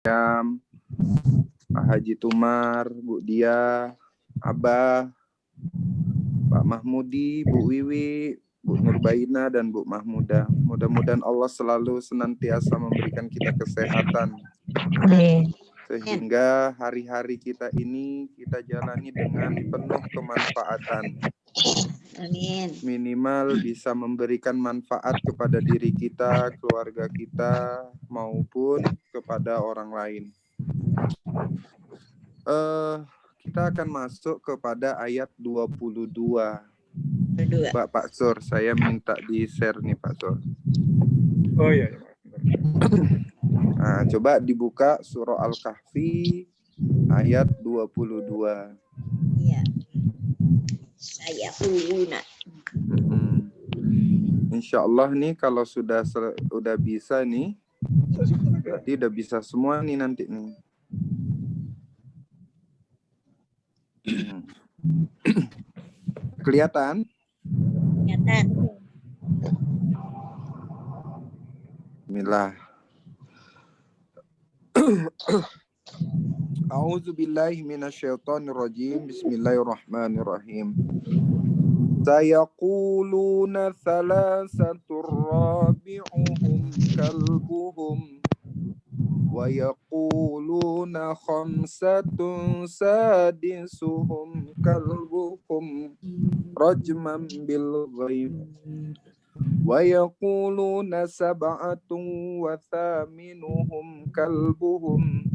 Jam, Pak Haji Tumar, Bu Dia, Abah, Pak Mahmudi, Bu Wiwi, Bu Nurbaina, dan Bu Mahmuda. Mudah-mudahan Allah selalu senantiasa memberikan kita kesehatan. Amin. Sehingga hari-hari kita ini kita jalani dengan penuh kemanfaatan. Amin. Minimal bisa memberikan manfaat kepada diri kita, keluarga kita, maupun kepada orang lain. Kita akan masuk kepada ayat 22. Pak Sur, saya minta di-share nih Pak Sur. Oh iya. Nah, coba dibuka surah Al-Kahfi ayat 22. Iya. Saya uluna. Insya Allah nih kalau sudah bisa nih, berarti udah bisa semua nih nanti nih. Kelihatan? Kelihatan. Bismillah. A'udzubillahi minasyaitonirrajim. Bismillahirrahmanirrahim. Sayaquluna thalathatur rabi'uhum kalbuhum wa yaquluna khamsatun sadisuhum kalbuhum rajman bil ghaib wa yaquluna sab'atun wa thaminuhum kalbuhum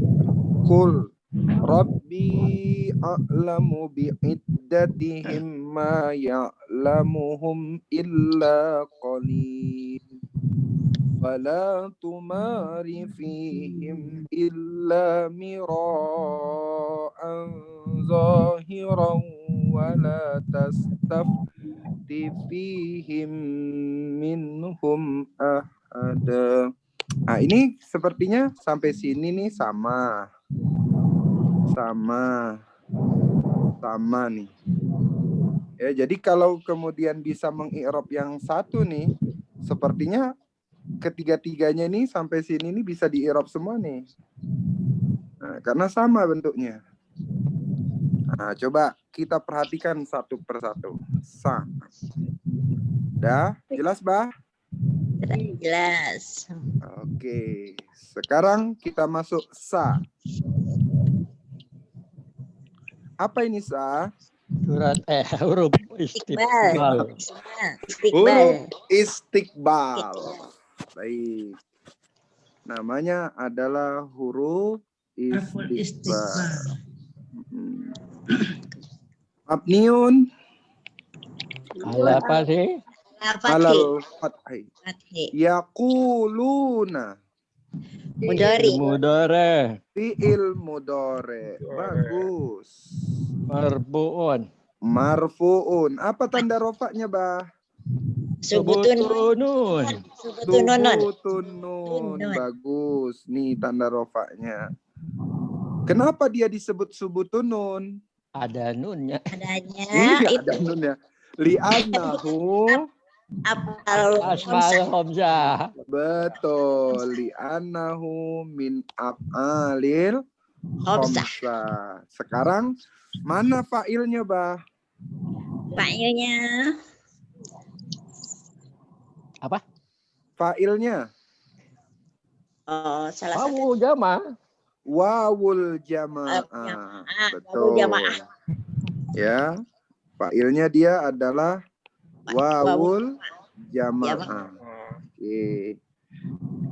qul Rabbi a'lamu bi'iddatihim ma ya'lamuhum illa qalil fala tumari fihim illa mira'an zahiran wala tastafti fihim minhum ahada. Nah, ini sepertinya sampai sini nih sama nih. Ya, jadi kalau kemudian bisa mengi'rab yang satu nih, sepertinya ketiga-tiganya nih sampai sini nih bisa dii'rab semua nih. Nah, karena sama bentuknya. Nah, coba kita perhatikan satu persatu. Sa. Dah, jelas, Bah? Jelas. Oke. Sekarang kita masuk sa. Apa ini sa? Surat huruf istiqbal. Huruf istiqbal. Baik. Namanya adalah huruf istiqbal. Mabniun. Apa sih? Alal fathi. Yaquluna. Mudore. Fi'il mudore. Bagus. Marbuun. Marfuun. Apa tanda rofaknya, Bah? Subutun nun. Subutun. Bagus. Nih tanda rofaknya. Kenapa dia disebut subutun nun? Ada nunnya. Adanya Iya, itu ada nunnya. Li'annahu Asmal Hamzah. betul. Li'annahu min af'alil khamsah. Sekarang mana fa'ilnya, Bah? fa'ilnya Apa? Fa'ilnya salah satu Kamu jama. wawul jamaah. Betul. wawul jamaah. Ya. Fa'ilnya dia adalah wawul jamaah. Oke.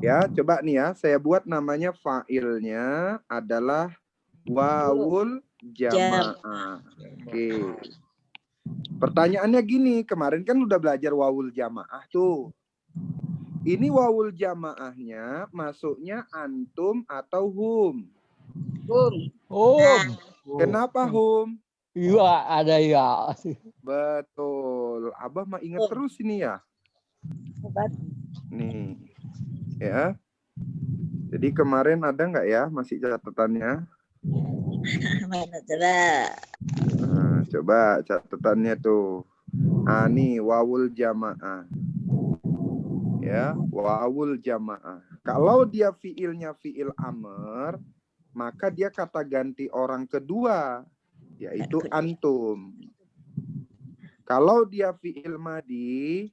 Ya, coba nih ya, saya buat namanya fa'ilnya adalah wawul jamaah. Oke. Pertanyaannya gini, kemarin kan udah belajar wawul jamaah tuh. Ini wawul jamaahnya masuknya antum atau hum? Kenapa hum? Iya, ada ya. Betul. Abah mah ingat terus ini ya. Nih. Ya. Jadi kemarin ada nggak ya masih catatannya? Mana coba? Nah, coba catatannya tuh. Nih wawul jamaah. Ya, wawul jamaah. Kalau dia fiilnya fiil amr, maka dia kata ganti orang kedua, yaitu antum. Kalau dia fiil madi,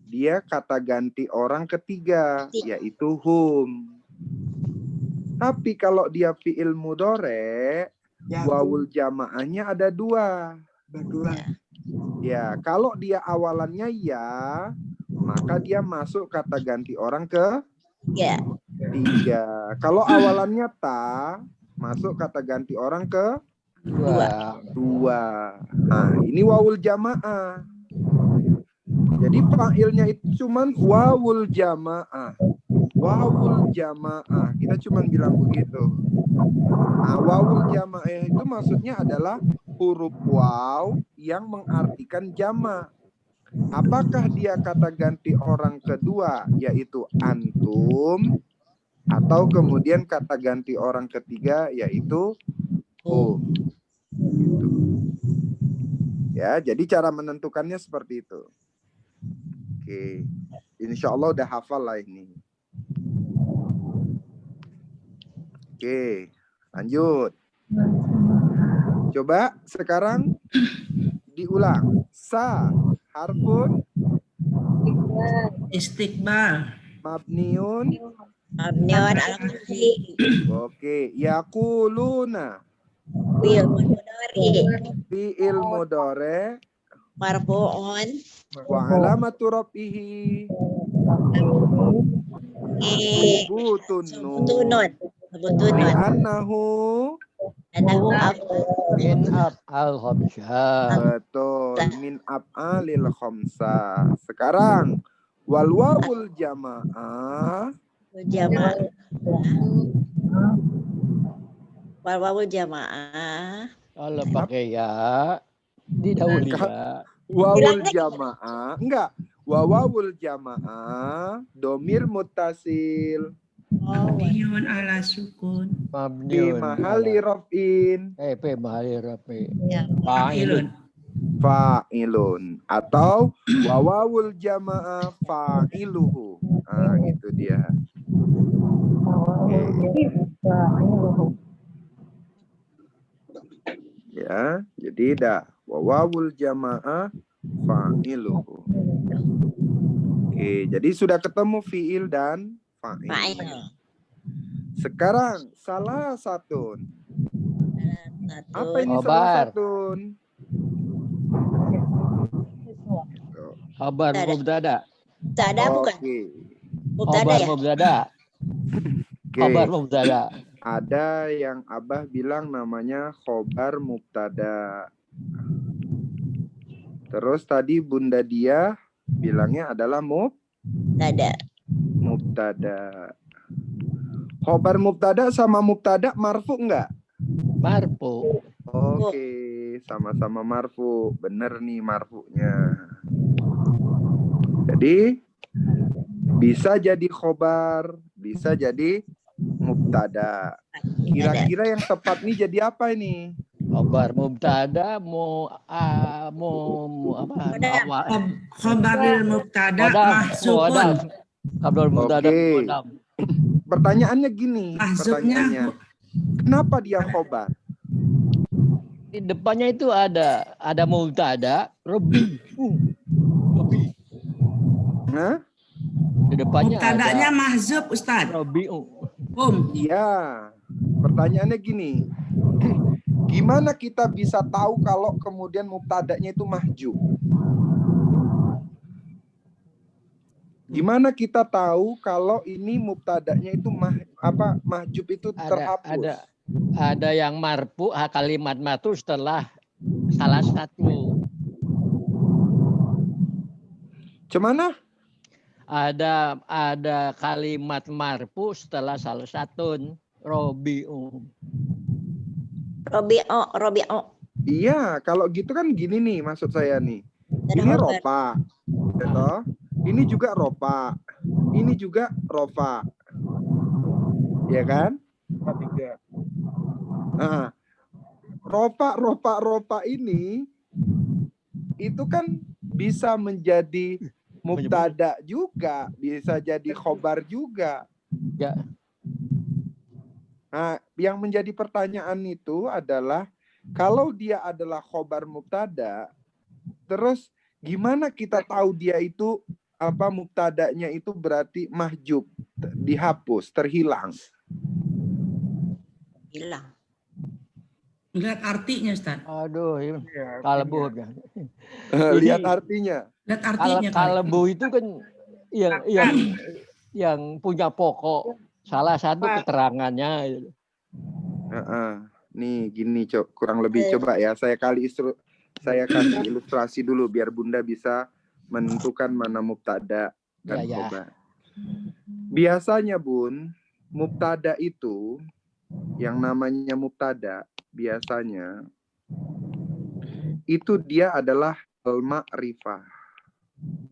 dia kata ganti orang ketiga, yaitu hum. Tapi kalau dia fiil mudhari, wawul jamaahnya ada dua. Ya, kalau dia awalannya ya, maka dia masuk kata ganti orang Ya. ketiga. Kalau awalannya ta, masuk kata ganti orang dua. Nah, ini wawul jamaah. Jadi fa'ilnya itu cuman wawul jamaah. Wawul jamaah. Kita cuman bilang begitu. Nah, wawul jamaah itu maksudnya adalah huruf waw yang mengartikan jama'. Apakah dia kata ganti orang kedua, yaitu antum, atau kemudian kata ganti orang ketiga, yaitu hum. Gitu. Ya, jadi cara menentukannya seperti itu. Oke, insya Allah udah hafal lah ini. Oke, lanjut. Coba sekarang diulang. Sa harfun Istiqbal. mabniun. Abnion al-Qadri. Oke, yaquluna Fi'il mudhari. fi'il mudhari Marfu'un. wa alamatu rafihi subutun nun Tunun. Sebutun. li'annahu. Anahu afal. Min al-khamsah. Betul, min af'alil khamsah. Sekarang wal wawul jamaah Jamaah. Wal wawul jamaah. Kalau pakai ya, didahului ya. wawul jamaah enggak, wawul jamaah domir muttasil Mabniun ala sukun. fi Mabniun. mahali raf'in P mahali rapi. Ya. Fa'ilun. fa'ilun atau wawul jamaah fa'iluhu. Nah, itu dia. Ya, jadi dah wawul jamaah fa'iluhu. Oke, jadi sudah ketemu fi'il dan fa'il. Fa'il. Sekarang salah satu. Apa ini salah Khobar. satu? Khabar Tidak ada. mubtada. Tak ada bukan? Oke. Mubtada Khabar ya? mubtada. Oke. Khabar mubtada. Ada yang Abah bilang namanya khobar mubtada. Terus tadi Bunda Dia bilangnya adalah Tak ada. mubtada. Khobar mubtada sama mubtada marfu enggak? Marfu. Oke, sama-sama marfu. Bener nih marfunya. Jadi bisa jadi khobar, bisa jadi mubtada. Kira-kira yang tepat nih jadi apa ini? Khabar mubtada apa? Khobaril mubtada mahzufun. Muadam. Khabar mubtada Oke. muadam. Pertanyaannya gini, Mahzufnya pertanyaannya. Kenapa dia khobar? Di depannya itu ada mubtada, robi. Robi. Hah? Di depannya mubtadanya ada mahzuf Ustaz. robi. Iya. Pertanyaannya gini. Gimana kita bisa tahu kalau kemudian mubtadanya itu mahjub? Gimana kita tahu kalau ini mubtadanya itu mahjub itu terhapus? Ada yang marfu kalimat matu setelah salah satu. Cemana? Ada kalimat marfu setelah salah satu. Robi'u. Robi'u. Iya, kalau gitu kan gini nih maksud saya nih. Ada Ini khobar. ropa. Gitu. Ini juga ropa. Ini juga rofa. Ya kan? Tiga. Nah, ropa ini itu kan bisa menjadi mubtada juga, bisa jadi khobar juga. Ya. Nah, yang menjadi pertanyaan itu adalah kalau dia adalah khobar mubtada, terus gimana kita tahu dia itu apa mubtadanya itu berarti mahjub, dihapus, terhilang. Hilang. Lihat artinya, Ustaz. Aduh, Ya, kalbu. artinya. Lihat artinya. Lihat artinya. Kalbu itu kan yang punya pokok. Salah satu keterangannya. Nih gini kurang lebih coba ya saya kasih ilustrasi dulu biar Bunda bisa menentukan mana mubtada dan khobar. Biasanya Bun, mubtada itu yang namanya mubtada biasanya itu dia adalah al-ma'rifah.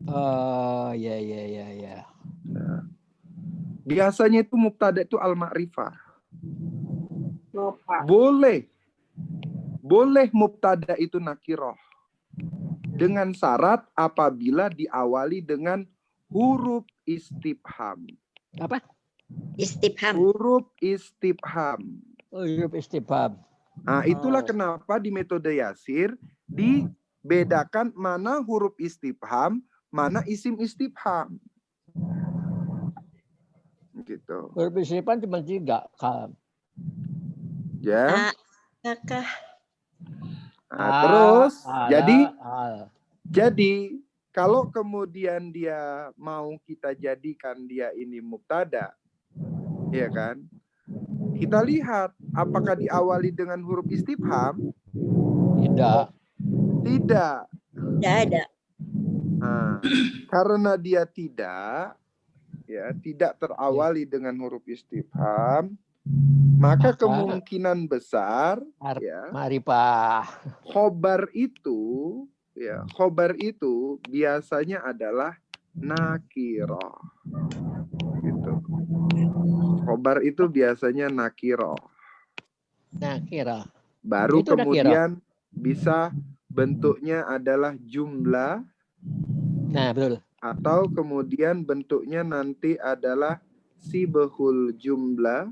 Oh, ya. Nah, biasanya itu mubtada itu al-ma'rifah. Boleh mubtada itu nakiroh dengan syarat apabila diawali dengan huruf istifham. Apa? Istifham. Huruf istifham. Oh, huruf istifham. Nah, itulah kenapa di metode Yasir dibedakan mana huruf istifham, mana isim istifham. Gitu. Huruf istifham cuma 3. Ya. Apakah Nah, terus jadi kalau kemudian dia mau kita jadikan dia ini mubtada, ya kan? Kita lihat apakah diawali dengan huruf istifham? Tidak. tidak ada? Nah, karena dia tidak terawali dengan huruf istifham, maka kemungkinan besar ma'rifah. khobar itu biasanya adalah nakirah. Gitu. Khobar itu biasanya nakirah. Nakirah. Baru Itu kemudian bisa bentuknya adalah jumlah. Nah, betul. Atau kemudian bentuknya nanti adalah sibhul jumlah.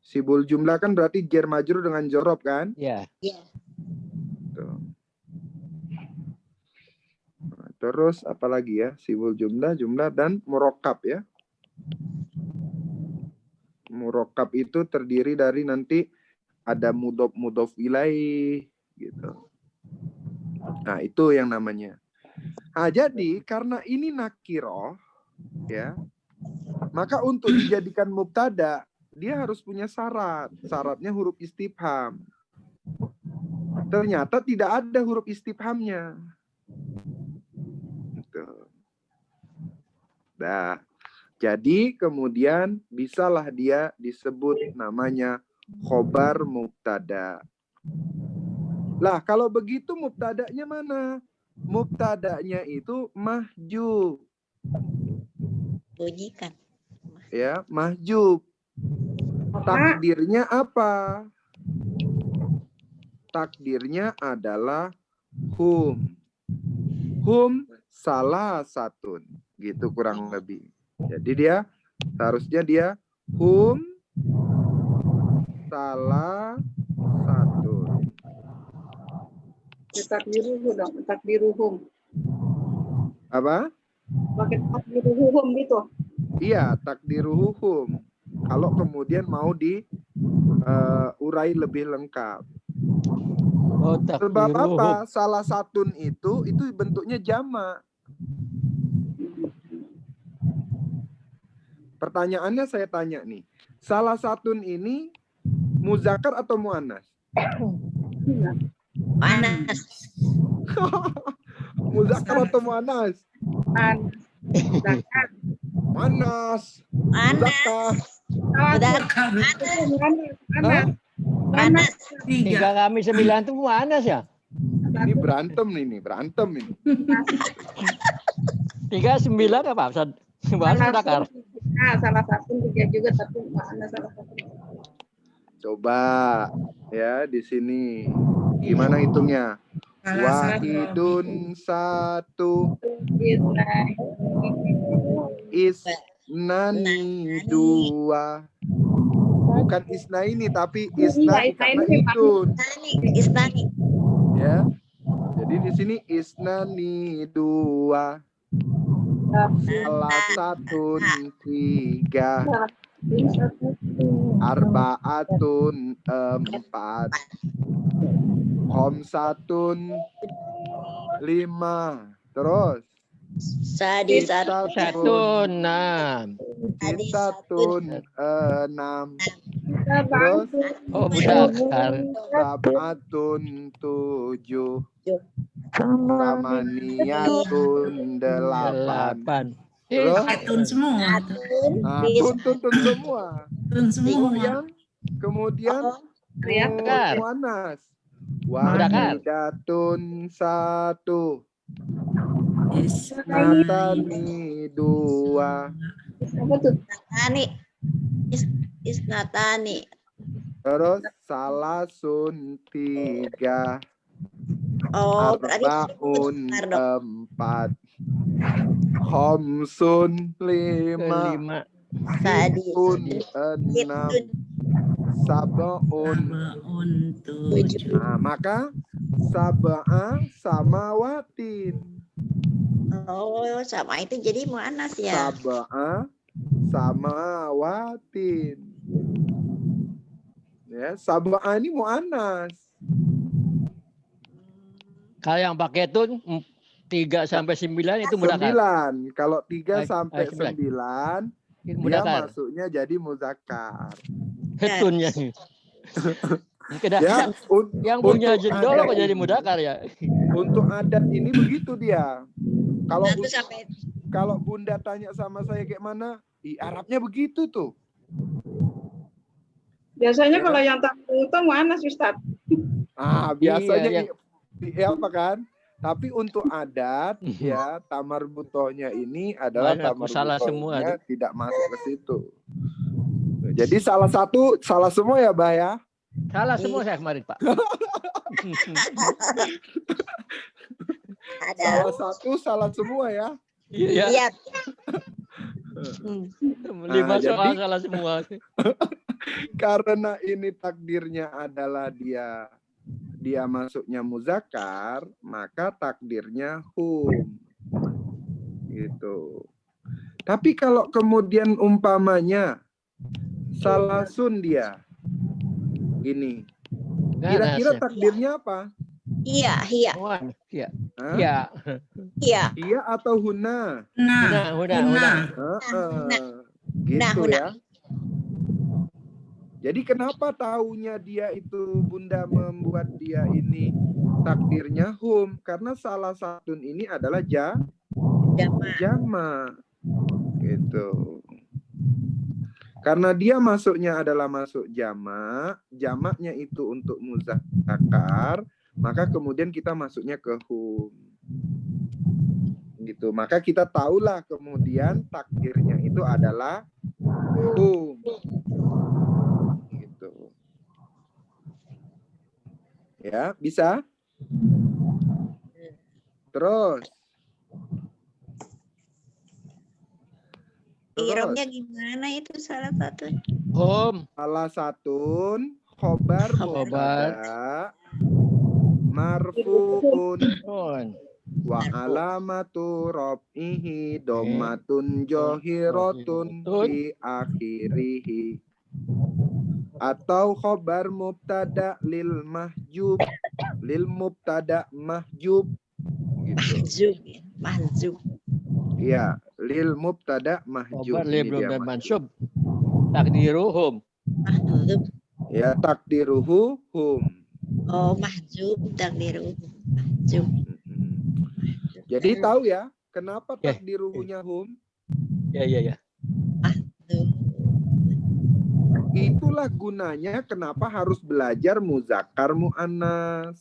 Sibul jumlah kan berarti jar majrur dengan jorob kan? Ya. Iya. Nah, terus apa lagi ya? Sibul jumlah dan murokab ya. Murokab itu terdiri dari nanti ada mudhof ilaih gitu. Nah, itu yang namanya. Nah, jadi karena ini nakiroh ya, maka untuk dijadikan mubtada dia harus punya syarat. Syaratnya huruf istifham. Ternyata tidak ada huruf istifhamnya. Gitu. Nah, jadi kemudian bisalah dia disebut namanya khobar mubtada. Lah, kalau begitu mubtadanya mana? Mubtadanya itu mahjub. Bunyikan. Ya, mahjub. Takdirnya apa? Takdirnya adalah hum. Hum salah satun. Gitu kurang lebih. Jadi dia harusnya dia hum salah satun. Takdiruhum. Apa? Pakai takdiruhum gitu. Iya, takdiruhum. Kalau kemudian mau diurai lebih lengkap. Oh, Sebab apa? Salah satun itu bentuknya jamak. Pertanyaannya saya tanya nih. Salah satun ini muzakkar atau muannas? Panas. Muzakkar atau muannas? Manas. Muzakkar. Panas. Hingga kami 9 itu panas ya? Ini berantem ini. 39 apa? Muzakkar. Salah satu 3 juga tapi mana salah satu. Coba ya di sini. Gimana hitungnya? Wahidun satu. Isnani dua. Bukan isnaini tapi isnani karena idun. Istani. Ya. Jadi di sini isnani dua. Salah satu tiga. Arbaatun empat. Khamsatun lima. Terus Satu enam. Sittatun enam. Terus Oh mudakar. Sab'atun tujuh. Samaniyatun delapan. Terus Tun semua. tun semua. Tun semua. Kemudian Mudakar. muannas. Mudakar. Wahidatun satu. Yes. Natani dua. Apa tuh? Isnatani. Isnatani. Terus salasun tiga. Oh, berarti Arbaun besar dong. empat. Khamsun lima. Kelima. Situn enam. Sab'un. Tujuh. Nah, maka sab'a samawatin. Oh, sama itu jadi muannas ya. Sab'a samawatin. Ya, sab'a ini muannas. Kalau yang pakai tun 3 sampai 9 itu mudakar. 9. Kalau 3 sampai 9. 9 dia Mudakar. masuknya jadi muzakkar. Hetunnya. Ya, Yang punya untuk jendol adat kok jadi ini- mudakar ya? Untuk adat ini begitu dia. Kalau Satu sampai kalau Bunda tanya sama saya kayak mana, Arabnya begitu tuh. Biasanya kalau yang tamu itu mana sih, Ustaz? Biasanya Iya, apa kan? Tapi untuk adat ya tamar butohnya ini adalah Banyak, tamar salah semua butohnya tidak masuk ke situ. Jadi salah semua ya, Bah ya. Salah semua saya kemarin, Pak. ada. Salah semua ya. Iya, Iya. 5 jadi- soal salah semua. Karena ini takdirnya adalah dia masuknya muzakkar, maka takdirnya hum. Gitu. Tapi kalau kemudian umpamanya salasun dia ini, kira-kira takdirnya apa? Iya, iya, Iya. Hah? Iya. iya. Iya atau huna? Nah, Udah. Gitu Huna. ya. Jadi kenapa taunya dia itu Bunda membuat dia ini takdirnya hum? Karena salah satu ini adalah jama. Gitu. Karena dia masuknya adalah masuk jamaknya itu untuk muzakkar, maka kemudian kita masuknya ke hum. Gitu. Maka kita tahulah kemudian takdirnya itu adalah hum. Gitu. Ya, bisa? Terus. Irobnya gimana itu salah satu? Hum. Salah satu khobar mubtada marfuun wa alamatu raf'ihi dhammatun zahiratun fi akhirih, atau khobar mubtada lil mubtada mahjub gitu. Mahzub. Iya, lil mubtada mahjub. Khobar Ini belum dia dan mahjub. mansub. Takdiruhum. Mahzub. Ya, takdiruhu hum. Oh, mahzub takdiru. Mahzub. Jadi tahu ya, kenapa Ya. takdiruhunya hum? Ya. Itulah gunanya kenapa harus belajar muzakkar muannas.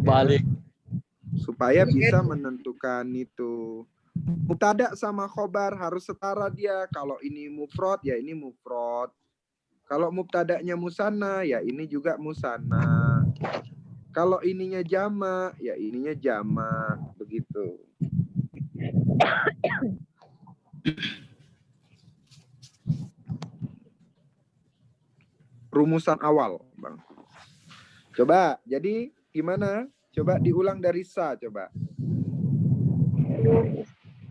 Balik. Supaya bisa menentukan itu. Mubtada sama khobar harus setara dia. Kalau ini mufrad, ya ini mufrad. Kalau mubtada'nya musanna, ya ini juga musanna. Kalau ininya jamak, ya ininya jamak, begitu. Rumusan awal, Bang. Coba, jadi gimana? Coba diulang dari sa, coba.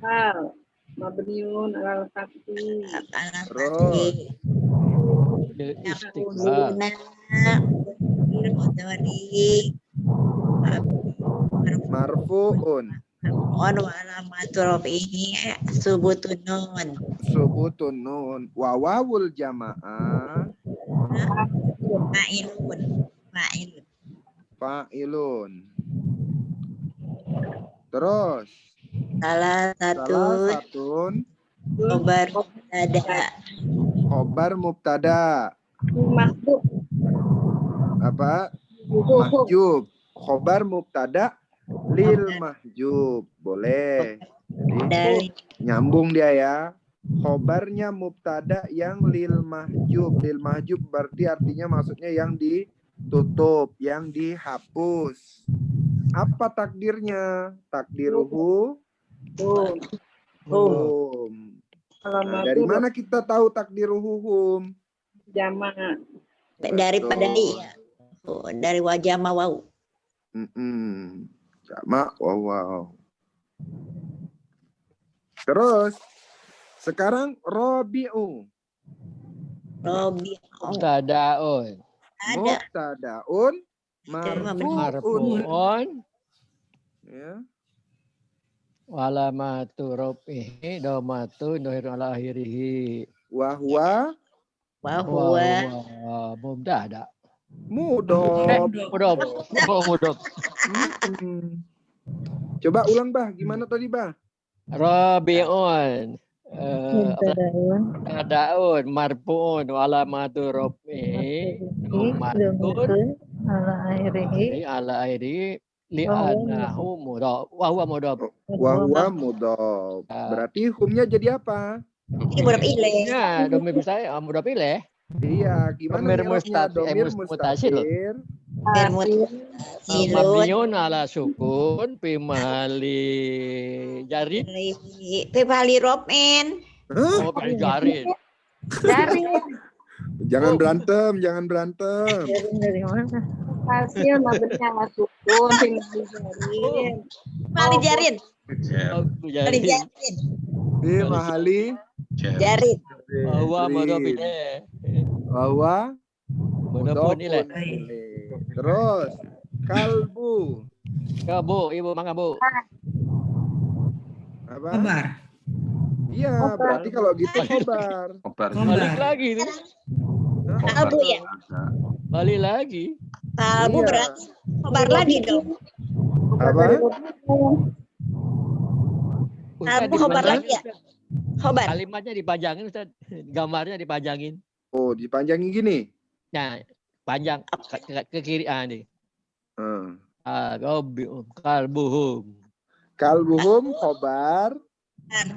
Hal. Mabniun alal fathi. Terus. Istiqlal. Marfu'un. On wa alamatul rafihi subutun nun. Subutun nun. Wawawul jamaah. Fa'ilun. Fa'ilun. Fa'ilun. Terus. Salah Salah satu satun. khobar mubtada. Khobar mubtada. Mahbub. Apa? Mahjub. Khobar mubtada lil mahjub. Boleh. Jadi Dari nyambung dia ya. Khobarnya mubtada yang lil mahjub. Lil mahjub berarti artinya maksudnya yang ditutup, yang dihapus. Apa takdirnya? Takdiruhu hum. Nah, dari mana kita tahu takdiruhu hum? Jamak. daripada Betul. iya. Oh, dari wajah mawau. Sama wow. Terus sekarang robi'u. Robi Mubtadaun. ada Mubtadaun marfu'un. Marfu'un. Ya. Walamatu rafihi dhamatun dhahirun ala akhirih. Wa huwa bahwa Mubtada. mudhof. Mudhof. Coba ulang, Bah. Gimana tadi, Bah? Rabi'un. Mubtadaun marfu'un walamatu rafihi dhamatun ala akhirih li'annahu mudhof. Wa huwa mudhof. Wa huwa mudhof. Berarti humnya jadi apa? ini mudhof ilaih. Ya, domir saya mudhof ilaih. Iya, gimana Domir mi'rabnya? Domir mustatir. mustatir. Silun Mabniun ala sukun fi mahali jarin. Pepali Robin. Hah? Oh, fi jarin. Jangan berantem, jangan berantem. Hasil mabniun ala sukun. Jarin. Pali Jarin. Oh, Pali jarin. Jarin. Di mahali Jarin. Wa mudhof ilaih. bahwa Mudhofun ilaih. Terus kalbu Ya, Bu, Ibu mangga, Bu. apa? Kabar. Iya, berarti kalau gitu khobar. Balik lagi itu. Kalbu ya. Balik lagi. Kalbu Iya. berarti khobar lagi dong. Apa? Ustaz, Kalbu khobar dipanjangin, lagi ya? Ustaz. Khobar. Kalimatnya dipajangin, Ustaz. Gambarnya dipajangin. Oh, dipanjangin gini. Nah, panjang ke kiri nih. Hmm. Kalbuhum. Kalbuhum khobar,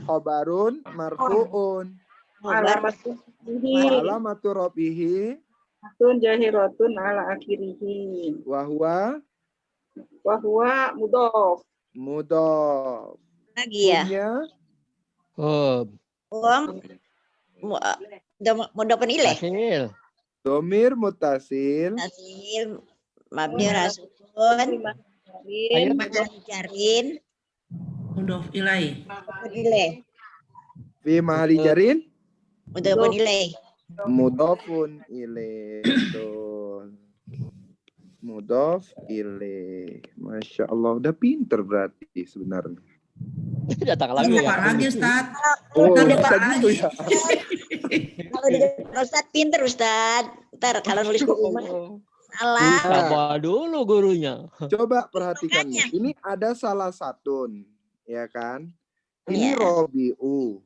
khobarun marfu'un. Khobar. Alamatu rafihi Tun jahiratun ala akhirihi. wa huwa Mudhof. mudhof. Lagi ya. Humnya Uang. Mudhof ilaih. Hasil. domir mutasil Hasil mabni rasulun. Ayo. Jarin. Mudhof ilaih. Ilaih. fi mahali jarin Mudhof ilaih. mudhofun ilaih. Betul. Mudhof ilaih. Masya Allah, udah pinter berarti sebenarnya. Datang lagi Lupa ya. lagi, Ustaz. Oh, Tadi bisa Pak gitu lagi. ya. Kalau di Ustadz pinter Ustadz. Ntar kalau nulis di rumah salah. Apa dulu gurunya? Coba perhatikan nih. Makanya. Ini ada salah satun, ya kan? Ini Iya. robiu,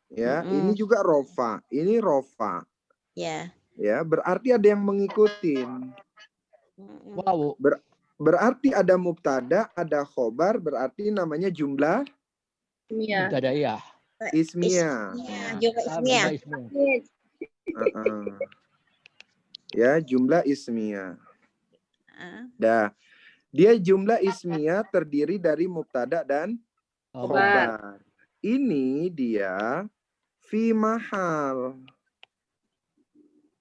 ya. Ini juga rofa. Ini rofa, Ya. ya. Berarti ada yang mengikutin. Wow. Berarti ada mubtada, ada khobar. Berarti namanya jumlah Iya. Tidak ada iya. ismiyah. Juga ismiyah. Ya, jumlah ismiyah. Dah. Dia jumlah ismiyah terdiri dari mubtada dan khobar. Ini dia fi mahal.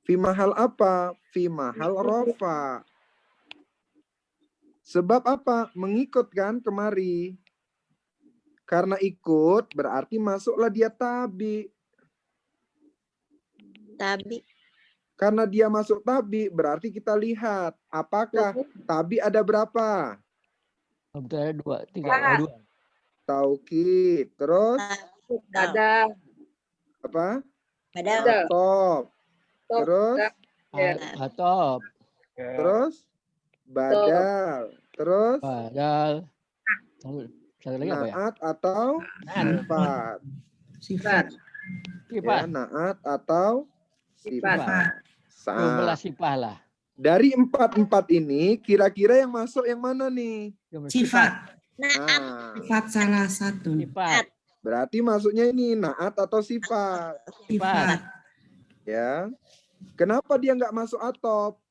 Fi mahal apa? Fi mahal rofa. Sebab apa? Mengikut kan kemari. Karena ikut berarti masuklah dia tabi. Tabi. Karena dia masuk tabi berarti kita lihat apakah tabi ada berapa? Ada 2, 3, 2. Taukid. Terus Ada. apa? Badal. Atop. Terus Atop. terus badal. Terus Badal. Satu lagi apa ya? naat atau sifat. Sifat. Ya, Sifat. naat atau sifat. Jumlah sifat lah. Dari empat ini kira-kira yang masuk yang mana nih? Jumlah Sifat. Nah, Sifat salah satu. Sifat. berarti masuknya ini naat atau sifat. Sifat. Ya. Kenapa dia nggak masuk atop?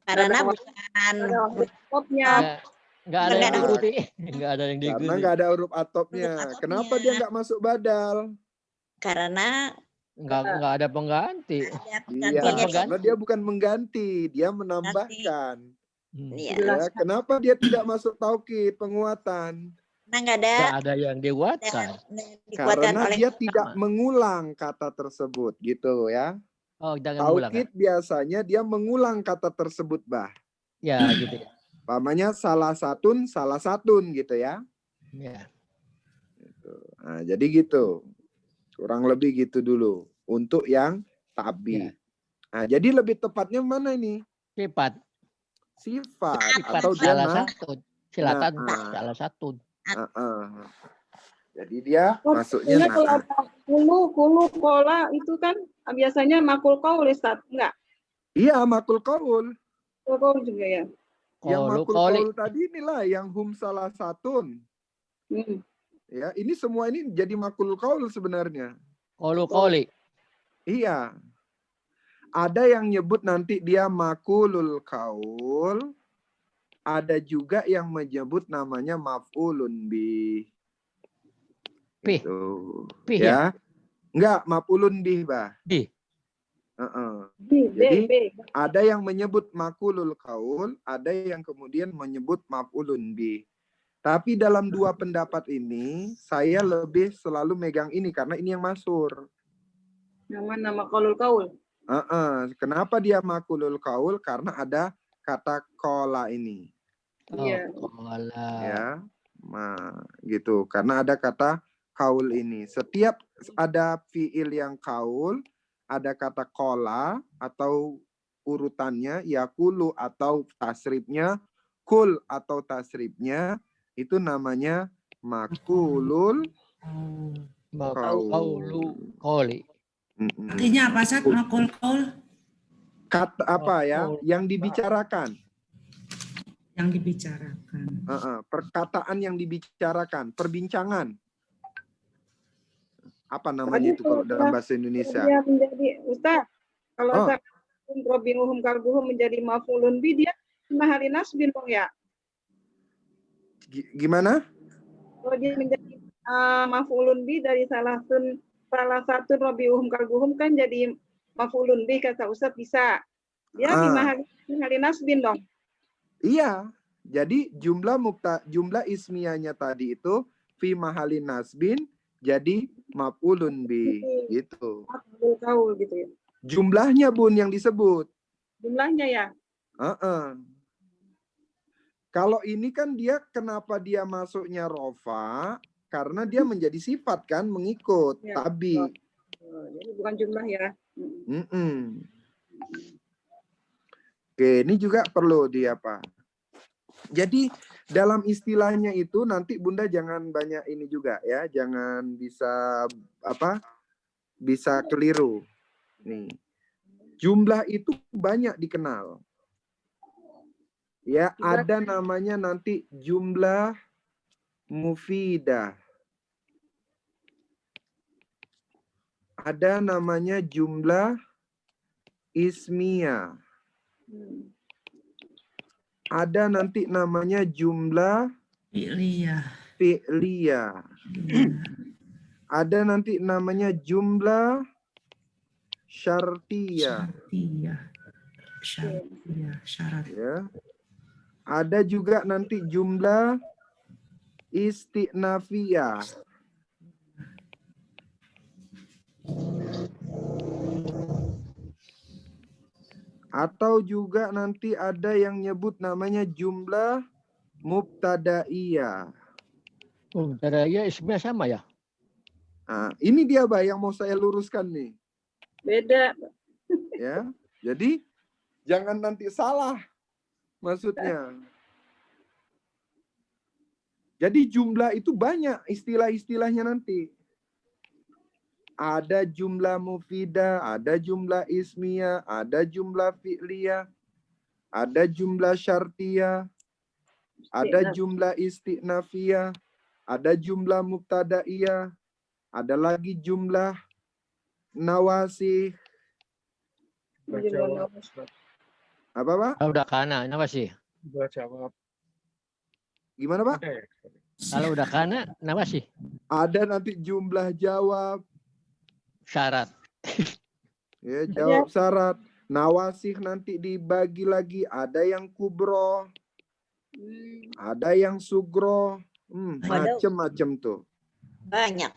Karena bukan Topnya. Nggak ada yang diikuti. Nggak ada yang Karena diikuti. nggak ada huruf atopnya. Huruf atopnya. Kenapa dia nggak masuk badal? karena Nggak ada pengganti. ada Iya, penggantinya. karena dia bukan mengganti, dia menambahkan. Iya. Ya, kenapa dia tidak masuk taukid penguatan? Karena nggak ada Nggak ada yang dikuatkan. dikuatkan Karena oleh dia tidak mengulang kata tersebut, gitu ya. Oh, jangan ulang. Taukid biasanya dia mengulang kata tersebut, bah. Ya, gitu ya. Pamannya salah satun gitu ya. Ya. Nah, jadi gitu. Kurang lebih gitu dulu untuk yang tabi. Ya. Nah, jadi lebih tepatnya mana ini? Sifat. Sifat Sifat atau dia salah satu. Silakan Nah. salah satu. Jadi dia masuknya Maksudnya kalau ada kulu, kola itu kan biasanya makul qaul Ustaz. Enggak. Iya, makul qaul. Makul qaul juga ya. Yang Qaulu makul qawli. qaul tadi inilah yang hum salah satun. Hmm. Ya, ini semua ini jadi makul qaul sebenarnya. Qaulu qawli. Iya. Ada yang nyebut nanti dia makulul qaul. Ada juga yang menyebut namanya maf'ulun bih. Bih. Gitu. Bih Ya. Enggak, maf'ulun bih, bah. Bih. Jadi, B. ada yang menyebut makulul qaul, ada yang kemudian menyebut maf'ulun bih. Tapi dalam dua pendapat ini, saya lebih selalu megang ini karena ini yang masyhur. Yang mana makulul qaul? Kenapa dia makulul qaul? Karena ada kata kola ini. Iya. Qala. Ya, gitu. Karena ada kata kaul ini. Setiap ada fiil yang kaul, ada kata kola atau urutannya yakulu atau tasrifnya kul atau tasrifnya itu namanya makulul Qaulu qawli. Artinya apa, Sat? Makul qaul Kata apa ya? Yang dibicarakan. yang dibicarakan. Perkataan yang dibicarakan, perbincangan. Apa namanya itu kalau dalam bahasa Indonesia? Dia menjadi Ustaz. Kalau Robinuhum Kalbuhum menjadi maf'ulun bi, dia mahali nasbin dong ya. Gimana? Kalau dia menjadi maf'ulun bi dari salah satu Robinuhum Kalbuhum kan jadi maf'ulun bi, kata Ustaz bisa. Dia di mahali nasbin dong. Iya. Jadi jumlah ismiyahnya tadi itu fi mahalin nasbin jadi maf'ulun bi gitu. Makul qaul gitu ya. Jumlahnya Bun yang disebut. Jumlahnya ya. Kalau ini kan dia kenapa dia masuknya rofa? Karena dia menjadi sifat kan mengikut Ya. tabi. Jadi bukan jumlah ya. Oke, ini juga perlu di apa? Jadi dalam istilahnya itu nanti Bunda jangan banyak ini juga ya, jangan bisa bisa keliru. Nih. Jumlah itu banyak dikenal. Ya, ada namanya nanti jumlah mufidah. Ada namanya jumlah ismiyah. Ada nanti namanya jumlah Fi'liyah. fi'liyah. Ada nanti namanya jumlah syartiyah. Syartiyah. Syarat. Ya. Ada juga nanti jumlah istinafiyah. Atau juga nanti ada yang nyebut namanya jumlah mubtadaiyah. Oh, ya ismnya sama ya? Nah, ini dia Bah yang mau saya luruskan nih. Beda. Ya. Jadi jangan nanti salah maksudnya. Jadi jumlah itu banyak istilah-istilahnya nanti. Ada jumlah mufidah, ada jumlah ismiyah, ada jumlah fi'liyah, ada jumlah syartiyah, ada jumlah istinafiyah, ada jumlah mubtadaiyah, ada lagi jumlah nawasih. Berjawab. Apa Pak? Udah kana, kenapa sih? Berjawab. Gimana Pak? Ada ya? Kalau udah kana, kenapa sih? Ada nanti jumlah jawab, Syarat. ya jawab syarat. Nawasih nanti dibagi lagi, ada yang kubro, ada yang sugro, macem-macem tuh. Banyak.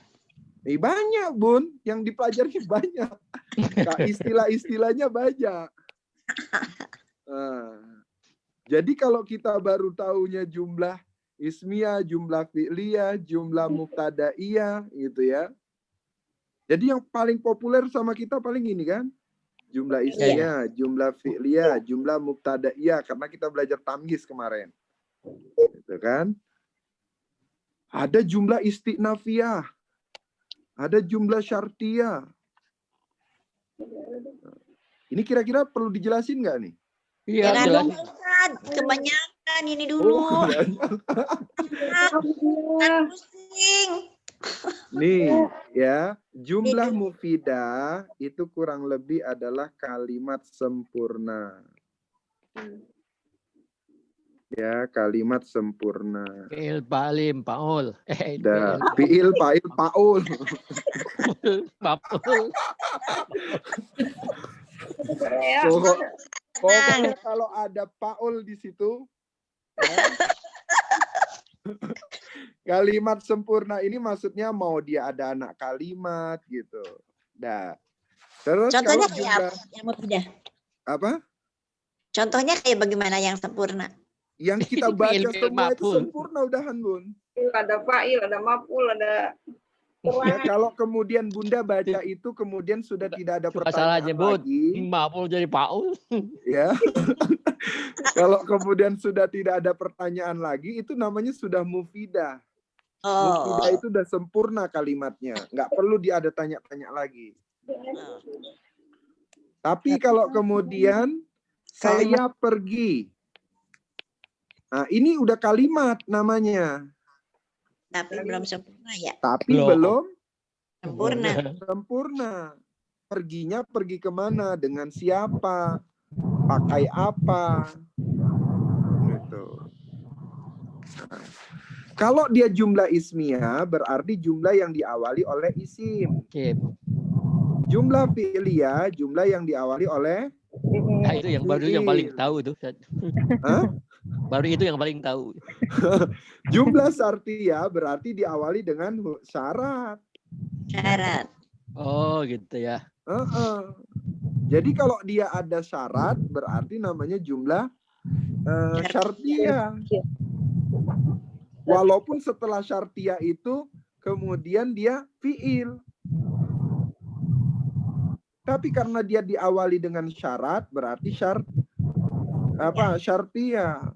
Banyak Bun, yang dipelajari banyak. Istilah-istilahnya banyak. Nah, jadi kalau kita baru tahunya jumlah ismiyah, jumlah fi'liyah, jumlah mubtadaiyah gitu ya. Jadi yang paling populer sama kita paling ini kan. Jumlah ismiyah, jumlah fi'liyah, jumlah mubtadaiyah karena kita belajar tamyiz kemarin. Gitu kan? Ada jumlah istinafiyah. Ada jumlah syartiyah. Ini kira-kira perlu dijelasin nggak nih? Iya, Jangan jelas. dong Ustaz, kebanyakan ini dulu. Kan pusing. Nih ya, jumlah mufidah itu kurang lebih adalah kalimat sempurna. Ya, kalimat sempurna. Fi'il, palim, paul. Fi'il, fa'il, paul. Papul. Pokoknya kalau ada paul di situ, ya, kalimat sempurna ini maksudnya mau dia ada anak kalimat gitu. Nah, terus Contohnya kalau kayak apa yang mudah? apa? Contohnya kayak bagaimana yang sempurna? Yang kita baca Fi'il, semua itu maf'ul. sempurna udahan Bun. Ada fa'il, ada maf'ul, ada Ya, kalau kemudian Bunda baca itu kemudian sudah tidak ada Cuma pertanyaan salah nyebut. lagi, Papul jadi paul. ya. Kalau kemudian sudah tidak ada pertanyaan lagi, itu namanya sudah mufidah. Oh. Mufidah itu udah sempurna kalimatnya, nggak perlu dia ada tanya-tanya lagi. Tapi kalau kemudian saya pergi, nah ini udah kalimat namanya, Tapi belum sempurna ya. tapi Belum. belum Sempurna. sempurna. Perginya pergi kemana, dengan siapa, pakai apa, gitu. Nah, kalau dia jumlah ismiyah berarti jumlah yang diawali oleh isim. Oke. Jumlah fi'liyah jumlah yang diawali oleh Nah, itu yang baru yang paling tahu tuh. Hah? Baru itu yang paling tahu. Jumlah syartiyah berarti diawali dengan syarat. Syarat. Oh, gitu ya. Jadi kalau dia ada syarat berarti namanya jumlah syartiyah. Walaupun setelah syartiyah itu kemudian dia fi'il. Tapi karena dia diawali dengan syarat berarti syartiyah.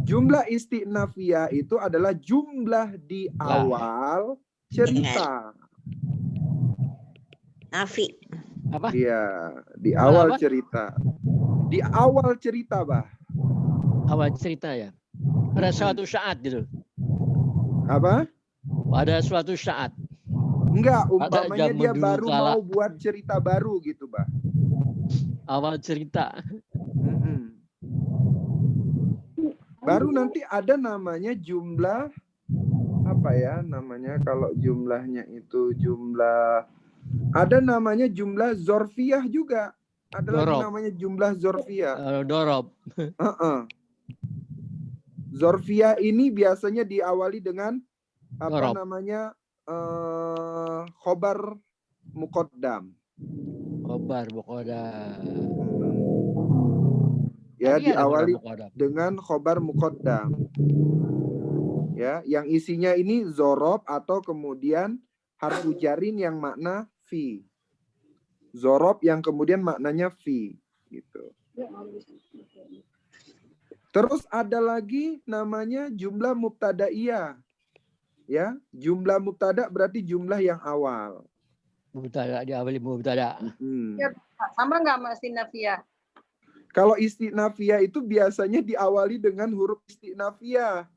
Jumlah istinafiyah itu adalah jumlah di awal cerita. Nafi. Apa? Iya, di awal Apa? cerita. Di awal cerita, Bah. Awal cerita ya. Pada suatu saat gitu. Apa? Pada suatu saat. Enggak, Pada umpamanya zaman dia dulu baru kala. mau buat cerita baru gitu, Bah. Awal cerita. Baru nanti ada namanya jumlah apa ya namanya kalau jumlahnya itu jumlah ada namanya jumlah zorfiyah juga. Ada lagi Dorob. namanya jumlah zorfiyah. Dorob. Zorfiyah ini biasanya diawali dengan apa Dorob. namanya khobar muqaddam. Khobar muqaddam. Ya, Tadi ada diawali khobar muqaddam. dengan khobar muqaddam. Ya, yang isinya ini zorob atau kemudian harfu jarin yang makna fi. Zorob yang kemudian maknanya fi gitu. Terus ada lagi namanya jumlah mubtadaiyah. Ya, jumlah mubtada berarti jumlah yang awal. Mubtada diawali mubtada. Ya, sama nggak Mas Sinafia? Kalau istinafiyah itu biasanya diawali dengan huruf istinafiyah.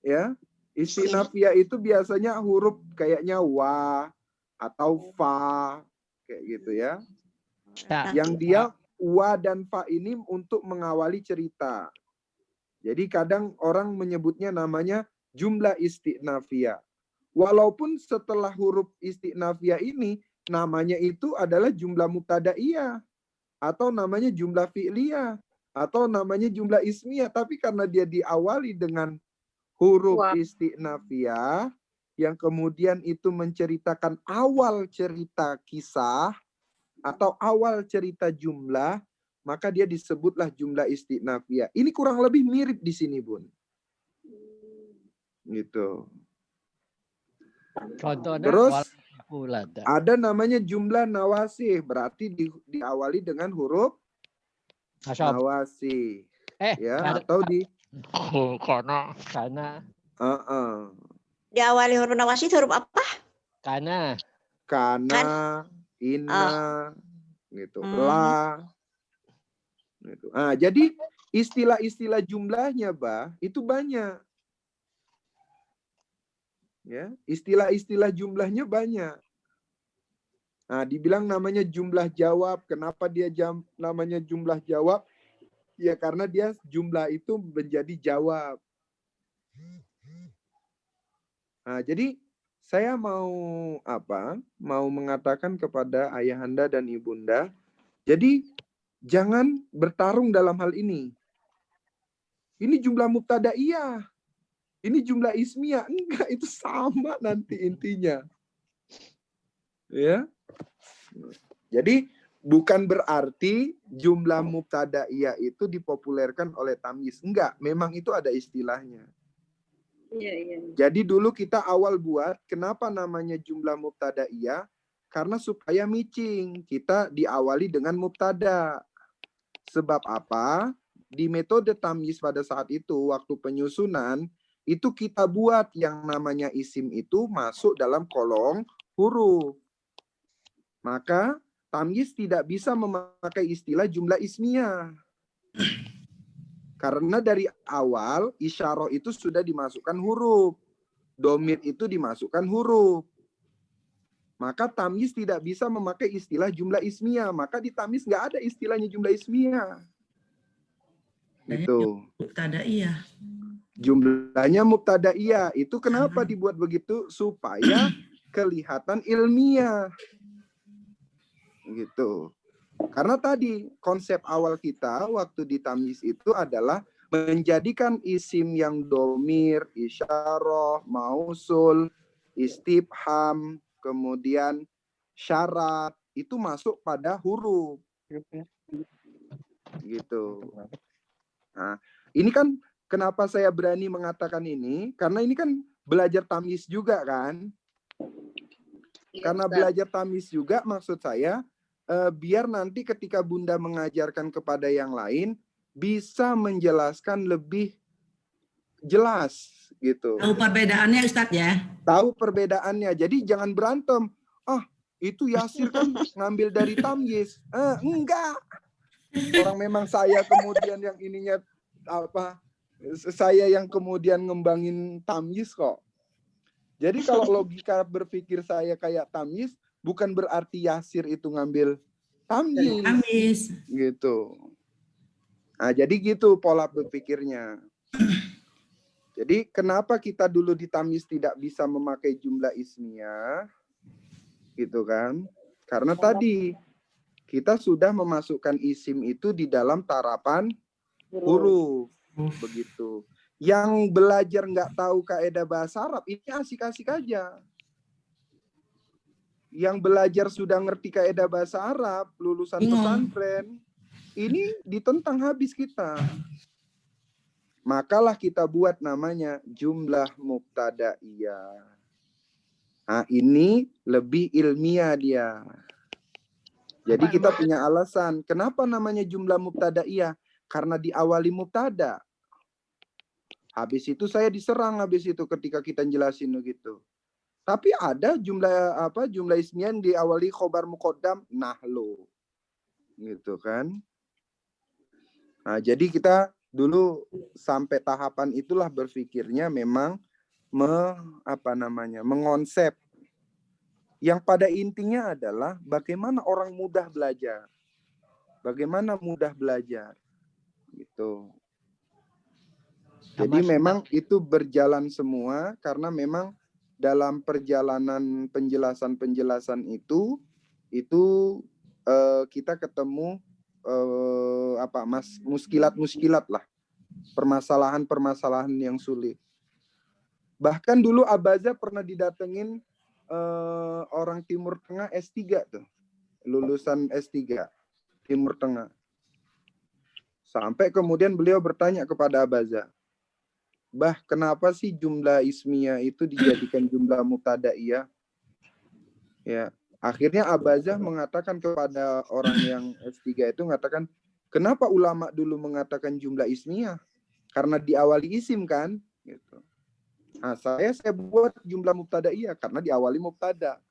Ya, istinafiyah itu biasanya huruf kayaknya wa atau fa kayak gitu ya. Ya. Yang dia wa dan fa ini untuk mengawali cerita. Jadi kadang orang menyebutnya namanya jumlah istinafiyah. Walaupun setelah huruf istinafiyah ini namanya itu adalah jumlah mubtadaiyah atau namanya jumlah fi'liyah atau namanya jumlah ismiyah, tapi karena dia diawali dengan huruf istinafiyah yang kemudian itu menceritakan awal cerita kisah atau awal cerita jumlah, maka dia disebutlah jumlah istinafiyah. Ini kurang lebih mirip di sini, Bun. Gitu. Contohnya Terus walada. ada namanya jumlah nawasih, berarti diawali dengan huruf Nasab. nawasih. Ya, ada- atau di karena Diawali huruf nawasi huruf apa? karena kana, inna, gitu, la, gitu. Jadi istilah-istilah jumlahnya, Bah, itu banyak. Ya, istilah-istilah jumlahnya banyak. Dibilang namanya jumlah jawab. Kenapa dia namanya jumlah jawab? Ya karena dia jumlah itu menjadi jawab. Jadi saya mau Mau mengatakan kepada ayahanda dan ibunda. Jadi jangan bertarung dalam hal ini. Ini jumlah mubtadaiyah. Ini jumlah ismiyah. Enggak, itu sama nanti intinya. Ya. Jadi bukan berarti jumlah mubtadaiyah itu dipopulerkan oleh tamyiz. Enggak, memang itu ada istilahnya. Iya. Jadi dulu kita awal buat, kenapa namanya jumlah mubtadaiyah? Karena supaya matching. Kita diawali dengan mubtada. Sebab apa? Di metode tamyiz pada saat itu, waktu penyusunan, itu kita buat yang namanya isim itu masuk dalam kolom huruf. Maka tamyiz tidak bisa memakai istilah jumlah ismiyah. Karena dari awal isyarah itu sudah dimasukkan huruf. Domir itu dimasukkan huruf. Maka tamyiz tidak bisa memakai istilah jumlah ismiyah. Maka di tamyiz nggak ada istilahnya jumlah ismiyah. Gitu. Mubtadaiyah. Jumlahnya mubtadaiyah. Itu kenapa dibuat begitu? Supaya kelihatan ilmiah. Gitu. Karena tadi konsep awal kita waktu di tamyiz itu adalah menjadikan isim yang domir, isyarah, mausul, istifham, kemudian syarat itu masuk pada huruf. Gitu. Ini kan kenapa saya berani mengatakan ini? Karena ini kan belajar tamyiz juga kan? Karena belajar tamyiz juga maksud saya biar nanti ketika Bunda mengajarkan kepada yang lain bisa menjelaskan lebih jelas gitu. Tahu perbedaannya Ustadz ya? Tahu perbedaannya. Jadi jangan berantem. Itu Yasir kan ngambil dari tamyiz. Enggak. Orang memang saya kemudian yang ininya saya yang kemudian ngembangin tamyiz kok. Jadi kalau logika berpikir saya kayak tamyiz, bukan berarti Yasir itu ngambil tamyiz. Tamyiz. Gitu. Jadi gitu pola berpikirnya. Jadi kenapa kita dulu di tamis tidak bisa memakai jumlah ismiyah? Gitu kan? Karena tadi kita sudah memasukkan isim itu di dalam tarapan huruf. Begitu. Yang belajar nggak tahu kaidah bahasa Arab, ini asik-asik aja. Yang belajar sudah ngerti kaidah bahasa Arab, lulusan pesantren, ini ditentang habis kita. Makalah kita buat namanya jumlah mubtadaiyah. Nah, ini lebih ilmiah dia. Jadi kita punya alasan. Kenapa namanya jumlah mubtadaiyah? Karena diawali mubtada. Habis itu saya diserang habis itu ketika kita jelasin gitu. Tapi ada jumlah ismiyah yang diawali khobar muqaddam nahlu. Gitu kan. Nah, jadi kita dulu sampai tahapan itulah berpikirnya memang mengonsep. Yang pada intinya adalah bagaimana orang mudah belajar. Bagaimana mudah belajar. Gitu. Jadi memang itu berjalan semua karena memang dalam perjalanan penjelasan-penjelasan itu kita ketemu muskilat-muskilat lah. Permasalahan-permasalahan yang sulit. Bahkan dulu Abaza pernah didatengin orang Timur Tengah S3 tuh. Lulusan S3 Timur Tengah. Sampai kemudian beliau bertanya kepada Abaza, "Bah, kenapa sih jumlah ismiyah itu dijadikan jumlah mubtadaiyah?" Ya, akhirnya Abaza mengatakan kepada orang yang S3 itu mengatakan, "Kenapa ulama dulu mengatakan jumlah ismiyah? Karena diawali isim kan?" Gitu. Nah, saya buat jumlah mubtadaiyah karena diawali mubtada.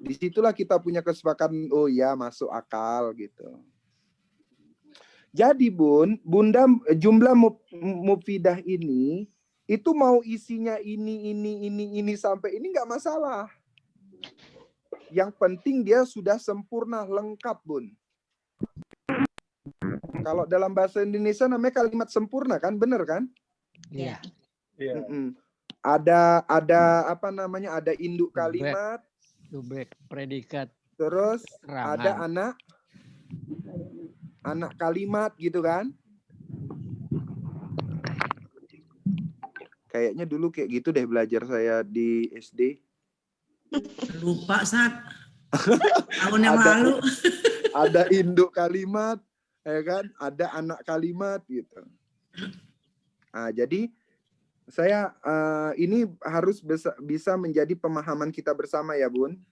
Disitulah kita punya kesepakatan, oh ya masuk akal gitu. Jadi Bunda jumlah mufidah ini itu mau isinya ini sampai ini nggak masalah. Yang penting dia sudah sempurna lengkap, Bun. Kalau dalam bahasa Indonesia namanya kalimat sempurna kan, bener kan? Iya. Iya. Ada ada induk kalimat, Subjek, predikat, terus keterangan. ada anak kalimat gitu kan? Kayaknya dulu kayak gitu deh belajar saya di SD. Lupa, Sat. Tahun yang lalu. Ada induk kalimat, ya kan? Ada anak kalimat gitu. Nah, jadi saya ini harus bisa menjadi pemahaman kita bersama ya, Bun.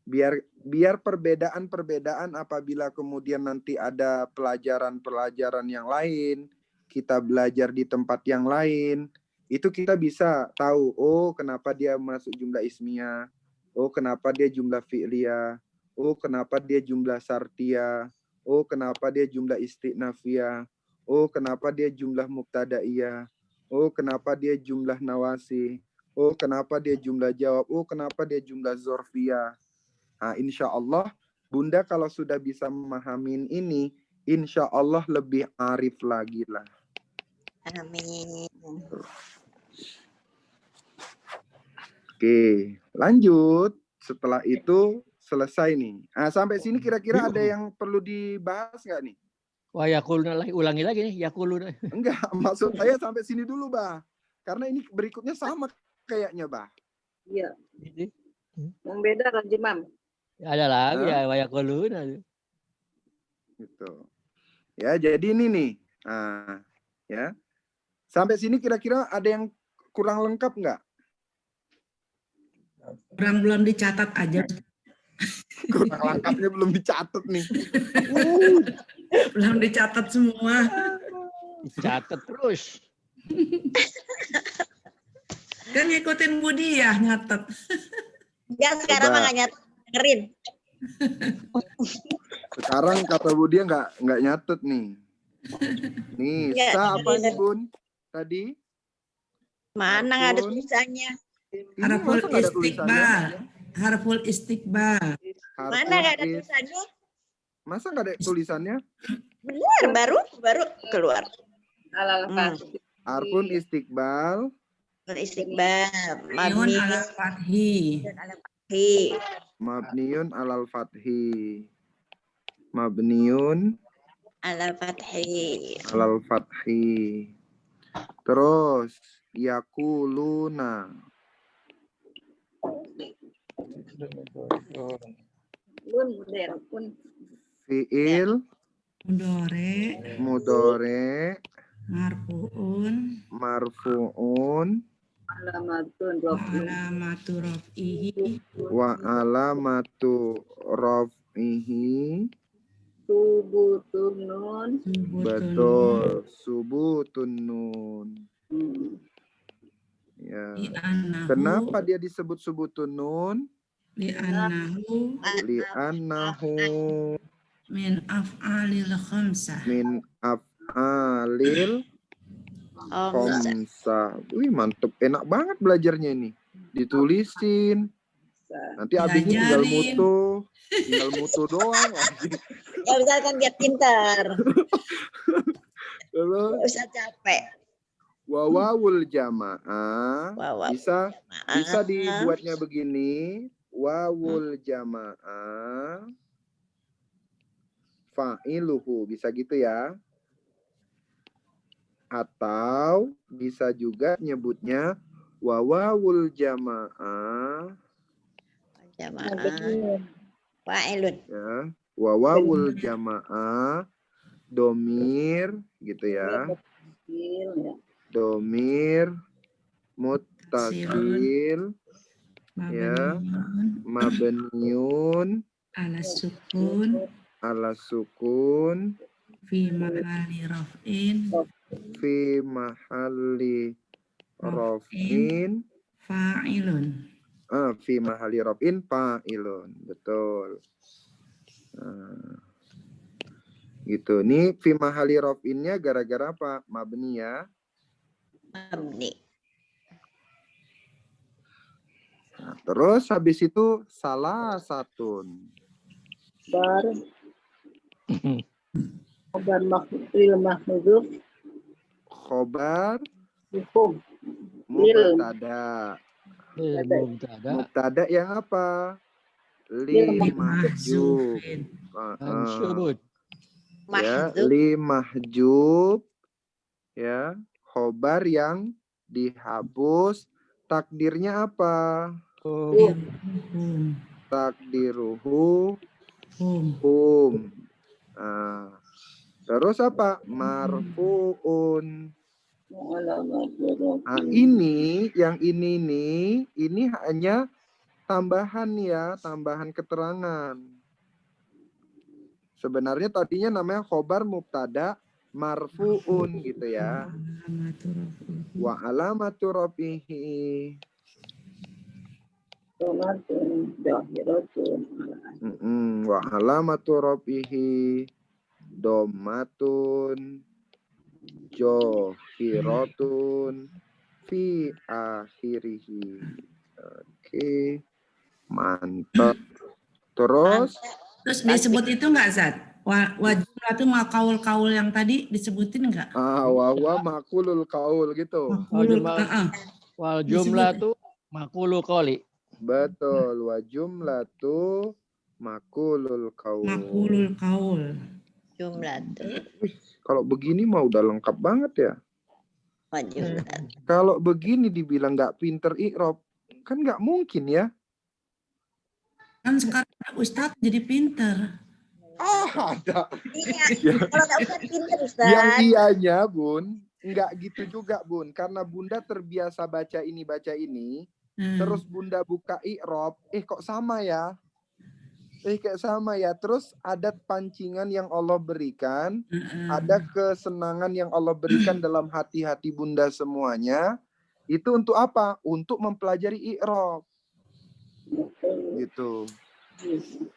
Biar perbedaan-perbedaan apabila kemudian nanti ada pelajaran-pelajaran yang lain, kita belajar di tempat yang lain, itu kita bisa tahu, oh kenapa dia masuk jumlah ismiyah, oh kenapa dia jumlah fi'liyah, oh kenapa dia jumlah syartiyah, oh kenapa dia jumlah istinafiyah, oh kenapa dia jumlah mubtadaiyah, oh kenapa dia jumlah nawasi, oh kenapa dia jumlah jawab, oh kenapa dia jumlah zorfiyah. Nah, insya Allah Bunda kalau sudah bisa memahami ini, insya Allah lebih arif lagi lah. Amin. Oke, lanjut. Setelah itu selesai nih. Nah, sampai sini kira-kira ada yang perlu dibahas nggak nih? Wah, yakuluna lagi, ulangi lagi nih, yakuluna. Enggak, maksud saya sampai sini dulu, Bah. Karena ini berikutnya sama kayaknya, Bah. Iya. Jadi, Membeda Rajimam. ada lagi ya, wa yakuluna. Gitu. Ya, jadi ini nih. Nah, ya. Sampai sini kira-kira ada yang kurang lengkap nggak? Belum dicatat aja. Kurang lengkapnya belum dicatat nih. Belum dicatat semua. Dicatat terus. Kan ngikutin Budi ya, nyatet. Ya sekarang mah nggak dengerin. Sekarang kata Bu dia nggak nyatet nih. Nih, Nggak, apa nih, Bun? Tadi? Mana nggak ada Harfun. tulisannya? Ini Harful masa nggak ada tulisannya? istiqbal. Harful istiqbal. Harful Mana nggak ada is- tulisannya? Masa nggak ada tulisannya? Benar, baru keluar. Alal fathi. Harfun istiqbal. Istiqbal. Mabniun Mabni. ala fathi. Ala fathi. Mabniun alal fathi. Mabniun Ala fathi. alal fathi. Terus yakuluna. Pun muder pun. Fiil Mudore. mudore Marfuun. marfuun Alamatun Wa rofi. alamatu raf'ihi. wa alamatu raf'ihi. Subutun nun. Subutun. Betul, subutun nun. Ya. Li'annahu. Kenapa dia disebut subutun nun? Li'annahu Li'annahu min af'alil khamsah. min af'alil khamsah. Wih, mantep. Enak banget belajarnya ini. Ditulisin. Nanti abisnya tinggal Diajarin. mutu. Tinggal mutu doang lagi. Ya bisa kan biar pintar. Terus Nggak usah capek. wawawul jamaah. Wawa. Bisa Maaf. dibuatnya begini. Wawul jamaah. Fa'iluhu. Bisa gitu ya. Atau bisa juga nyebutnya wawawul jamaah. Jamaah. Fa'ilun. Ya. Wawawul jamaah. Domir. Gitu ya. Domir. Muttasil. Ya. Mabniun Mabniun. ala sukun. Ala sukun. Fi mahalli raf'in. Fi mahalli raf'in. Fa'ilun. Fi mahalli raf'in fa'ilun. Betul. Gitu. Nih fi mahalli raf'innya gara-gara apa? Mabni ya. Mabni. Nah, terus habis itu salah satun. Bar. Khobar makhfil mahdzuf. Khobar Hukum. mubtada. Mubtada Mubtada yang apa? Li mahjub. mansubun. Ya, Mahdzuf. li mahjub. Ya, khobar yang dihapus. Takdirnya apa? Hum. Takdiruhu Hum. hum. Nah, terus apa? Marfuun. Nah, ini yang ini nih, ini hanya tambahan ya, tambahan keterangan. Sebenarnya tadinya namanya khobar mubtada marfuun gitu ya. Alamatu raf'ihi. Wa alamatu rafihi. Wa alamatu rafihi domatun johiratun fi akhirihi. Oke, mantap. Terus Terus disebut itu enggak, Zat? Wajib itu mau kaul-kaul yang tadi disebutin enggak? wa makulul kaul gitu. Wal jumlah tuh makulu qoli. Betul, wa jumlatu makulul kaul. Makulul kaul. Jumlah tuh. Kalau begini mah udah lengkap banget ya. Jumlah. Kalau begini dibilang nggak pinter i'rob, kan nggak mungkin ya. Kan sekarang Ustadz jadi pinter. Ada. Iya. Kalau nggak usah pintar Ustaz. Yang ianya Bun, nggak gitu juga Bun. Karena Bunda terbiasa baca ini, terus Bunda buka i'rob, kok sama ya? Kayak sama ya. Terus ada pancingan yang Allah berikan, ada kesenangan yang Allah berikan dalam hati-hati Bunda semuanya. Itu untuk apa? Untuk mempelajari i'rob. Gitu.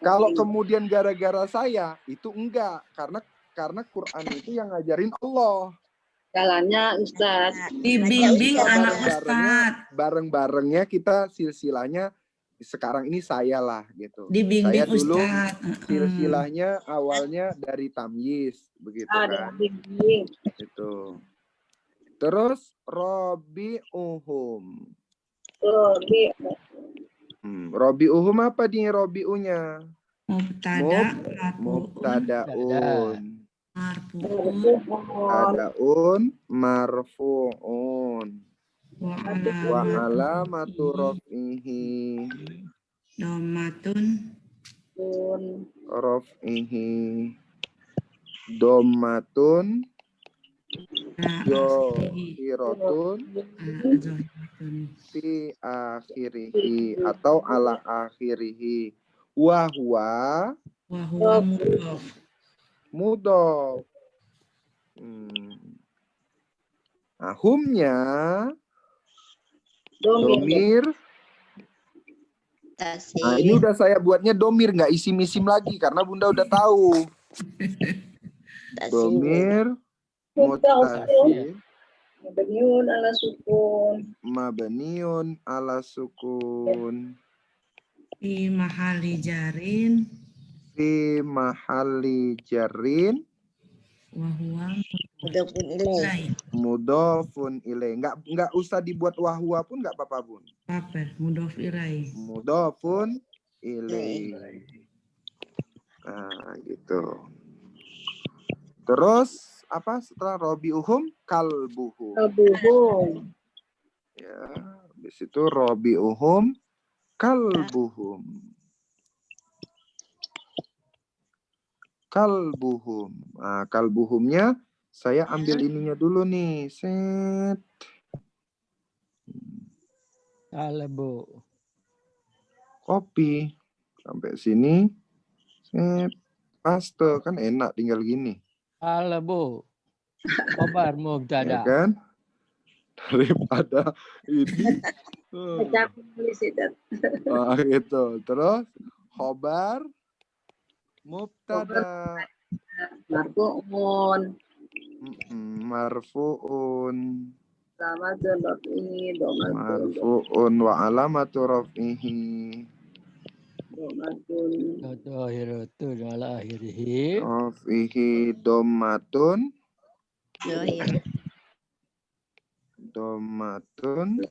Kalau kemudian gara-gara saya, itu enggak. Karena Quran itu yang ngajarin Allah. Jalannya Ustaz. Dibimbing Kita anak bareng-barengnya, Ustadz. bareng-barengnya kita silsilahnya sekarang ini saya lah gitu. Dibimbing Saya dulu Ustadz. silsilahnya awalnya dari tamyiz begitu kan. Ada bimbing. Itu. Terus robi'uhum. Robi'uhum apa nih robi'unya? Mubtada, marfu'un, Mubtadaun. marfu'un, Mubtadaun marfu'un. wa Wa alamatu alamatu raf'ihi. dhammatun, Raf'ihi. Dommatun. Zohiratun. zohiratun, Fi akhirihi. Atau ala akhirihi. Wahwa wa huwa mudhaf, mudhof. Nah, humnya domir. Nah, ini udah saya buatnya domir, nggak isim-isim lagi karena Bunda udah tahu. Domir muttasil Mabniun ala sukun. mabniun ala sukun fi mahali jarin, fi mahalli jarrin wa huwa Mudhafun ilaih. mudhofun ilaih. Nggak usah dibuat wahwa pun nggak apa-apa, Bun. paper, mudhaf ilaih. Mudhofun ilaih. Nah, gitu. Terus apa setelah robi'uhum kalbuhum. Kalbuhum. Ya, habis itu robi'uhum kalbuhum. Kalbuhum. Nah, kalbuhumnya saya ambil ininya dulu nih. Set. Kalbu. Copy. Sampai sini. Set. Paste. Kan enak tinggal gini. Kalbu. Khabar Ya mubtada. kan? Daripada ini. Capek nulis itu. Gitu. Terus khobar mubtada. Marfu'un. Marfu'un. Alamatun raf'ihi dhammatun. Marfu'un wa alamatu raf'ihi. Dhammatun. Zohiratun ala akhirihi. Raf'ihi dhammatun. Zohir. Dhammatun.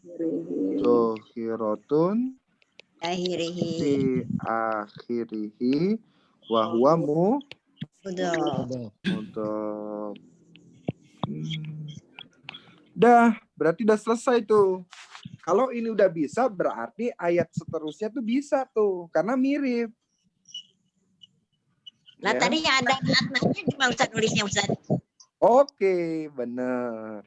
Dirihi. Zohiratun. Akhirihi. Fi akhirihi. Wa huwa Mudhaf. mudhaf. Dah, berarti udah selesai tuh. Kalau ini udah bisa, berarti ayat seterusnya tuh bisa tuh. Karena mirip. Nah, Ya. tadi yang ada naat-naatnya gimana Ustaz nulisnya Ustaz? Oke, benar.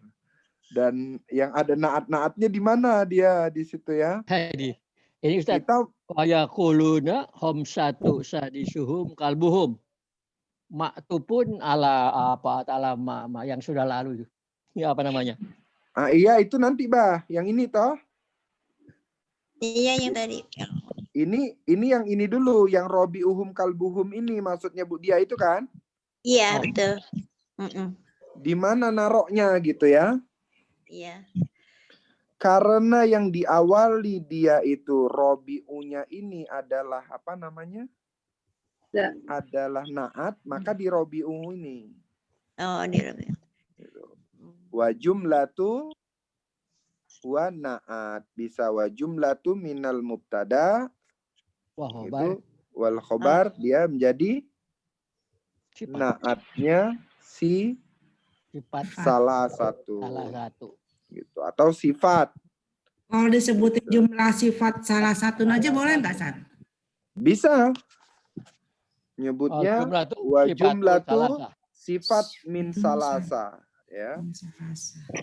Dan yang ada naat-naatnya di mana dia di situ ya? Hadi. Ini Ustaz. Kita Wayakuluna hom satu sadisuhum kalbuhum. Maktupun ala apa ala ma yang sudah lalu itu. Ya apa namanya? iya itu nanti bah, yang ini toh. Iya yang tadi. Ini yang ini dulu, yang robi'uhum kalbuhum ini maksudnya Bu Dia itu kan? Iya betul. Di mana naroknya gitu ya? Iya. Karena yang diawali dia itu robi'unya ini adalah apa namanya? Ya. Adalah naat, maka di robi'u ini. Oh di Rabi. Wa jumlatu wa naat, bisa wa jumlatu minal mubtada Wah, itu wal khobar dia menjadi naatnya si sifat salah satu gitu, atau sifat. Kalau disebutin jumlah sifat salah satu aja boleh nggak, Sat? Bisa nyebutnya wa jumlatu sifat min salasa ya.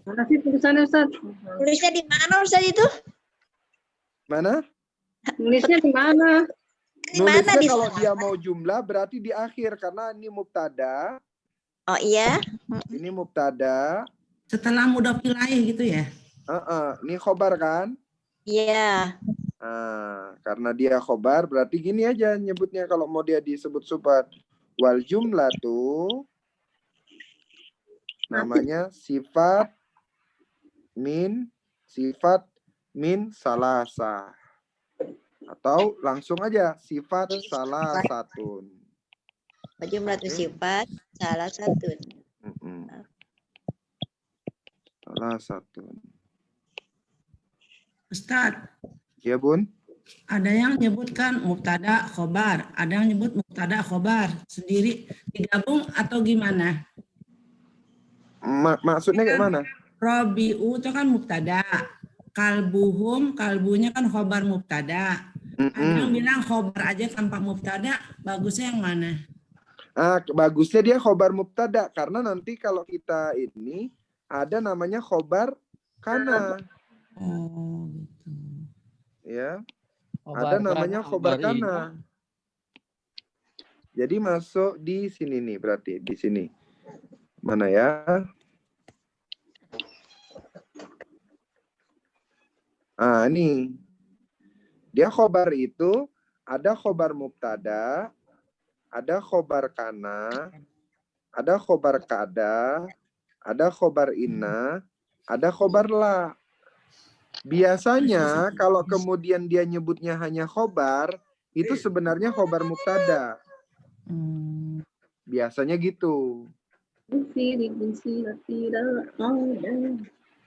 Mana sih tulisannya Ustaz? Tulisnya di mana Ustaz itu? Mana? Nulisnya di mana? Di mana Nulisnya di kalau sana? dia mau jumlah berarti di akhir karena ini mubtada. Oh iya. Ini mubtada. Setelah mudhaf ilaih gitu ya? Ini khobar kan? Iya. Karena dia khobar berarti gini aja nyebutnya kalau mau dia disebut sifat. Wal jumlatu namanya sifat min salasa. Atau langsung aja sifat salah satun. Jumlah sifat salah satu. Salah satu. Ustadz, Ya Bun. ada yang nyebutkan mubtada khobar, ada yang nyebut mubtada khobar sendiri digabung atau gimana? Maksudnya kayak mana? Robiu itu kan mubtada, kalbuhum kalbunya kan khobar mubtada. Ada yang bilang khobar aja tanpa mubtada, bagusnya yang mana? Bagusnya dia khobar mubtada karena nanti kalau kita ini ada namanya khobar kana. Oh, gitu. Ya. Khobar Ada namanya khobar kana, kana. Jadi masuk di sini nih berarti di sini. Mana ya? Ini. Dia khobar itu ada khobar mubtada, ada khobar kana, ada khobar kada, ada khobar inna, ada khobar la. Biasanya kalau kemudian dia nyebutnya hanya khobar, itu sebenarnya khobar mubtada. Biasanya gitu.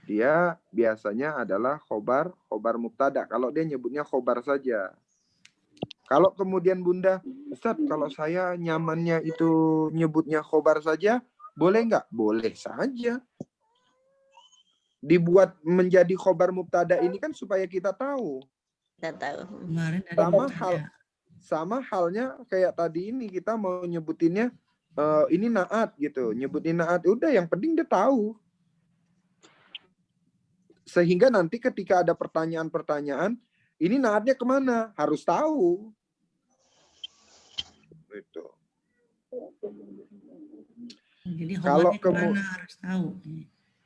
Dia biasanya adalah khobar mubtada. Kalau dia nyebutnya khobar saja. Kalau kemudian Bunda, Ustaz, kalau saya nyamannya itu nyebutnya khobar saja, boleh nggak? Boleh saja. Dibuat menjadi khobar mubtada ini kan supaya kita tahu. Kita tahu. Sama halnya kayak tadi ini kita mau nyebutinnya ini naat gitu. Nyebutin naat, udah yang penting dia tahu. Sehingga nanti ketika ada pertanyaan-pertanyaan, ini naatnya kemana? Harus tahu. Gitu. Jadi Kalau kemana harus tahu.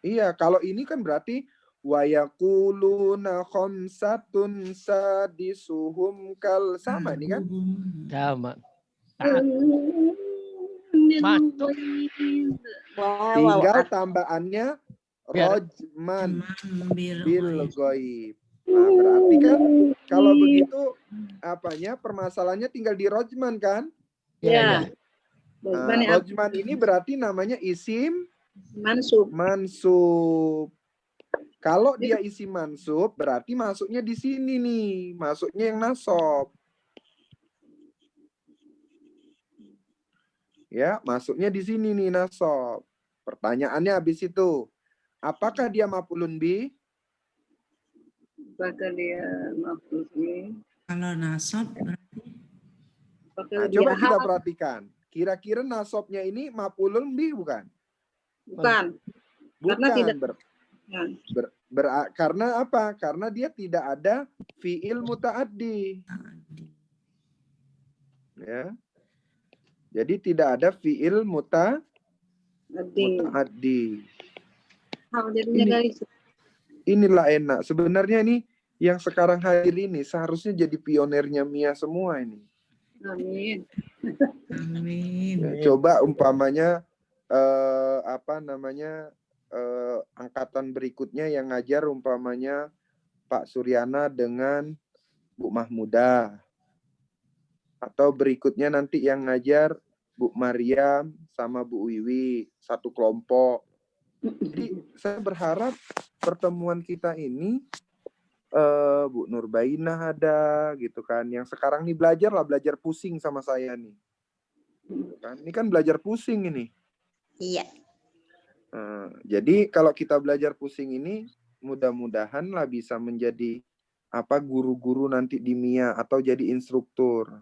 Iya, kalau ini kan berarti wa yaquluna khamsatun sadisuhum kal sama ini kan? Sama. Tinggal tambahannya rojman bil ghaib. Nah, berarti kan kalau begitu permasalahannya tinggal di rojman kan? Ya. Rojman ini berarti namanya isim Mansub. Kalau dia isim mansub berarti masuknya di sini nih, masuknya yang nasab. Ya, masuknya di sini nih nasab. Pertanyaannya habis itu, apakah dia maf'ulun bi? Apakah dia maf'ulun bi? Kalau nasab berarti Coba kita perhatikan. Kira-kira nasabnya ini maf'ulun bi bukan? Bukan. Bukan. Karena tidak. Karena apa? Karena dia tidak ada fi'il muta'addi. Ya. Jadi tidak ada fi'il muta'addi. Inilah enak. Sebenarnya nih yang sekarang hadir ini seharusnya jadi pionernya Mia semua ini. Amin. Amin. Ya, coba umpamanya angkatan berikutnya yang ngajar umpamanya Pak Suryana dengan Bu Mahmudah. Atau berikutnya nanti yang ngajar Bu Mariam sama Bu Wiwi, satu kelompok. Jadi saya berharap pertemuan kita ini Bu Nurbainah ada gitu kan. Yang sekarang nih belajar pusing sama saya nih. Ini kan belajar pusing ini. Iya. Jadi kalau kita belajar pusing ini mudah-mudahan lah bisa menjadi guru-guru nanti di Mia atau jadi instruktur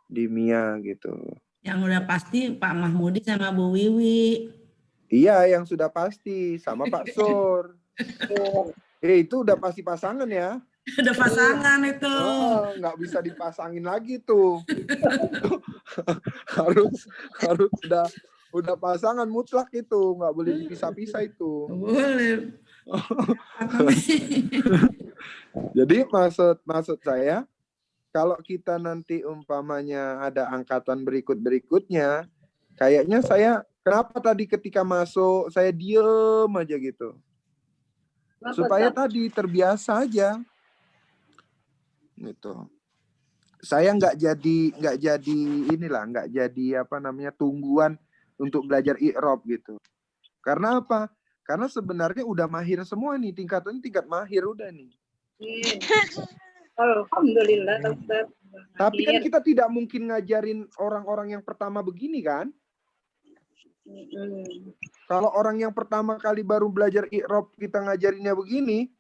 di Mia gitu. Yang udah pasti Pak Mahmudi sama Bu Wiwi. Iya, yang sudah pasti sama Pak Sur. Itu udah pasti pasangan ya. Udah pasangan itu. Nggak bisa dipasangin lagi tuh. harus udah pasangan mutlak itu, nggak boleh dipisah-pisah itu. Boleh. Jadi maksud saya, kalau kita nanti umpamanya ada angkatan berikutnya, kayaknya kenapa tadi ketika masuk saya diem aja gitu, supaya tadi terbiasa aja, gitu. Saya nggak jadi tungguan untuk belajar i'rab gitu. Karena apa? Karena sebenarnya udah mahir semua nih, tingkatannya tingkat mahir udah nih. Alhamdulillah Ustaz. Tapi kan Mahir. kita tidak mungkin ngajarin orang-orang yang pertama begini kan? Kalau orang yang pertama kali baru belajar i'rab kita ngajarinnya begini,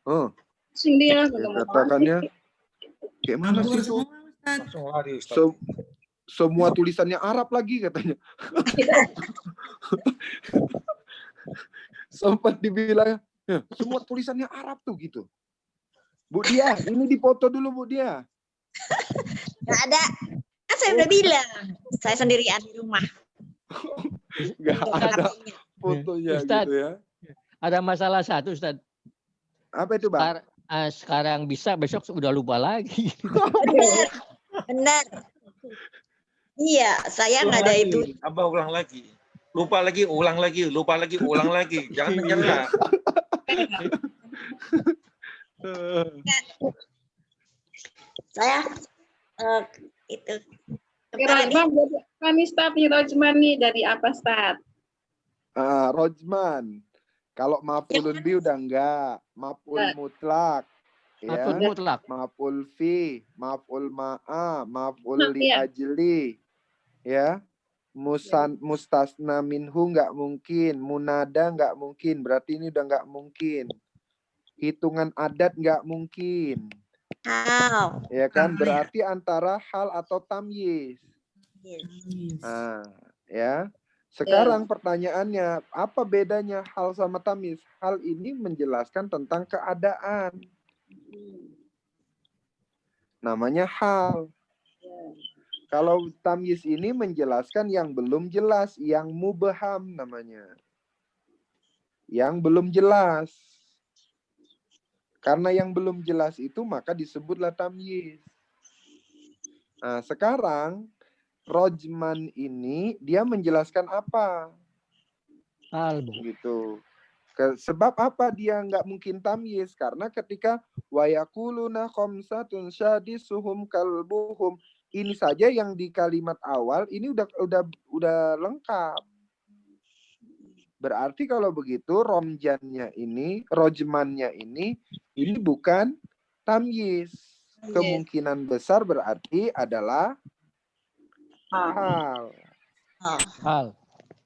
Sing dia ya katakannya kayak mana Kabur sih tuh? semua Ustaz. Langsung lari Ustaz. Semua tulisannya Arab lagi katanya. Sempat dibilang, "Ya, semua tulisannya Arab tuh gitu." Bu Dia, ini dipoto dulu Bu Dia. Nggak ada. Kan saya udah bilang, saya sendirian di rumah. Nggak ada HP-nya. fotonya Ustaz. gitu ya. Ada masalah satu, Ustaz. Apa itu Bang? Sekarang bisa, besok udah lupa lagi. Benar. Benar. Iya, saya nggak ada itu. Abah ulang lagi. Lupa lagi, ulang lagi, lupa lagi, ulang lagi. Jangan menyerah. Saya itu. Kira-kira kami Ustaz Rojman nih dari apa Ustaz? Rojman. Kalau maf'ulun bi udah enggak, maf'ul mutlak. Ya. Maf'ul mutlak. Maf'ul fi, maf'ul ma'a, maf'ul li Iya. ajli. Ya. Mustasna minhu enggak mungkin, munada enggak mungkin, berarti ini udah enggak mungkin. Hitungan adat enggak mungkin. Hal. Ya kan? Berarti antara hal atau tamyiz. Yes. Nah, ya. Sekarang pertanyaannya, apa bedanya hal sama tamyiz? Hal ini menjelaskan tentang keadaan. Namanya hal. Kalau tamyiz ini menjelaskan yang belum jelas, yang mubham namanya. Yang belum jelas. Karena yang belum jelas itu maka disebutlah tamyiz. Nah, sekarang Rojman ini dia menjelaskan apa? Hal, Bu. Gitu. Sebab apa dia nggak mungkin tamyiz? Karena ketika wayakuluna khamsatun syadisuhum kalbuhum, ini saja yang di kalimat awal ini udah lengkap. Berarti kalau begitu rojmannya ini bukan tamyiz. Kemungkinan besar berarti adalah hal. Hal.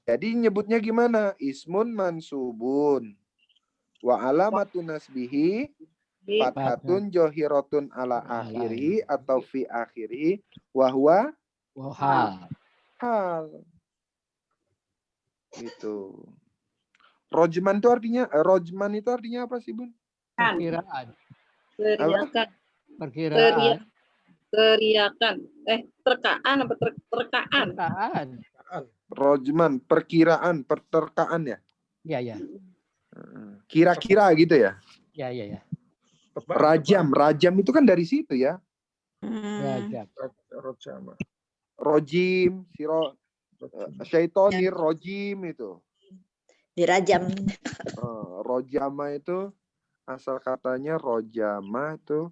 Jadi nyebutnya gimana? Ismun mansubun. Wa alamatun nasbihi fathatun johiratun ala akhiri atau fi akhiri. Wahwa Hal. hal. Gitu. Rojman itu artinya apa sih, Bun? Perkiraan. Teriakan. Perkiraan. Teriakan. Terkaan apa terkaan? Perkiraan. Rojman, perkiraan, perterkaan ya? Ya, ya. Kira-kira gitu ya? Ya, ya, ya. Rajam itu kan dari situ ya. Rajab. Rojama. Rojim, syaitonir, rojim itu. Dirajam. Rojama itu asal katanya rojama itu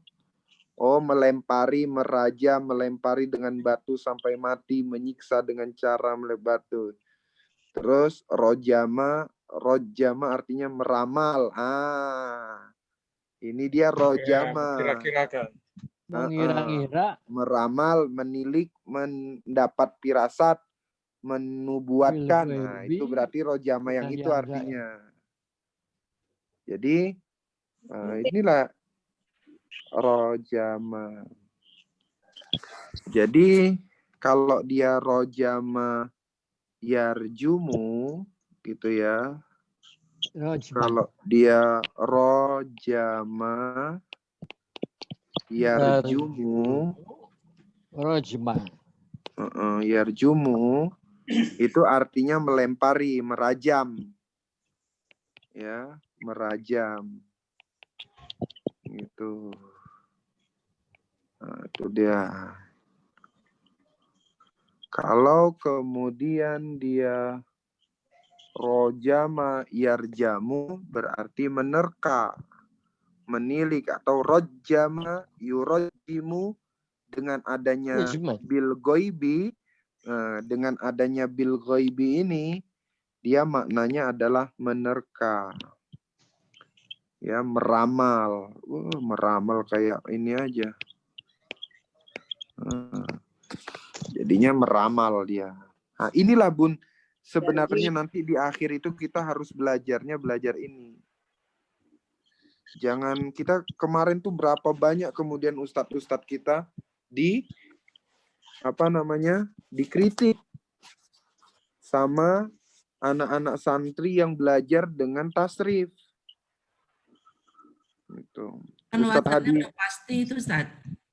melempari, merajam, melempari dengan batu sampai mati, menyiksa dengan cara batu. Terus rojama artinya meramal. Ini dia rojama. Kira-kirakan. Mengira-ngira. Meramal, menilik, mendapat firasat, menubuatkan. Nah, itu berarti rojama yang itu artinya. Jadi inilah rojama. Jadi kalau dia rojama yarjumu gitu ya. Rojman. Kalau dia rojama yarjumu, Rojman. yarjumu itu artinya melempari, merajam. Ya, merajam. Itu. Nah, itu dia. Kalau kemudian dia rojama yarjamu berarti menerka, menilik, atau rojama yurojimu dengan adanya bil goibi. Dengan adanya bil goibi ini dia maknanya adalah menerka. Ya, meramal. Meramal kayak ini aja. Jadinya meramal dia. Nah, inilah Bun, sebenarnya nanti di akhir itu kita harus belajar ini. Jangan kita kemarin tuh berapa banyak kemudian ustadz-ustadz kita dikritik sama anak-anak santri yang belajar dengan tasrif. Gitu. Kan Ustadz wazannya Hadi, udah pasti itu, Ustaz.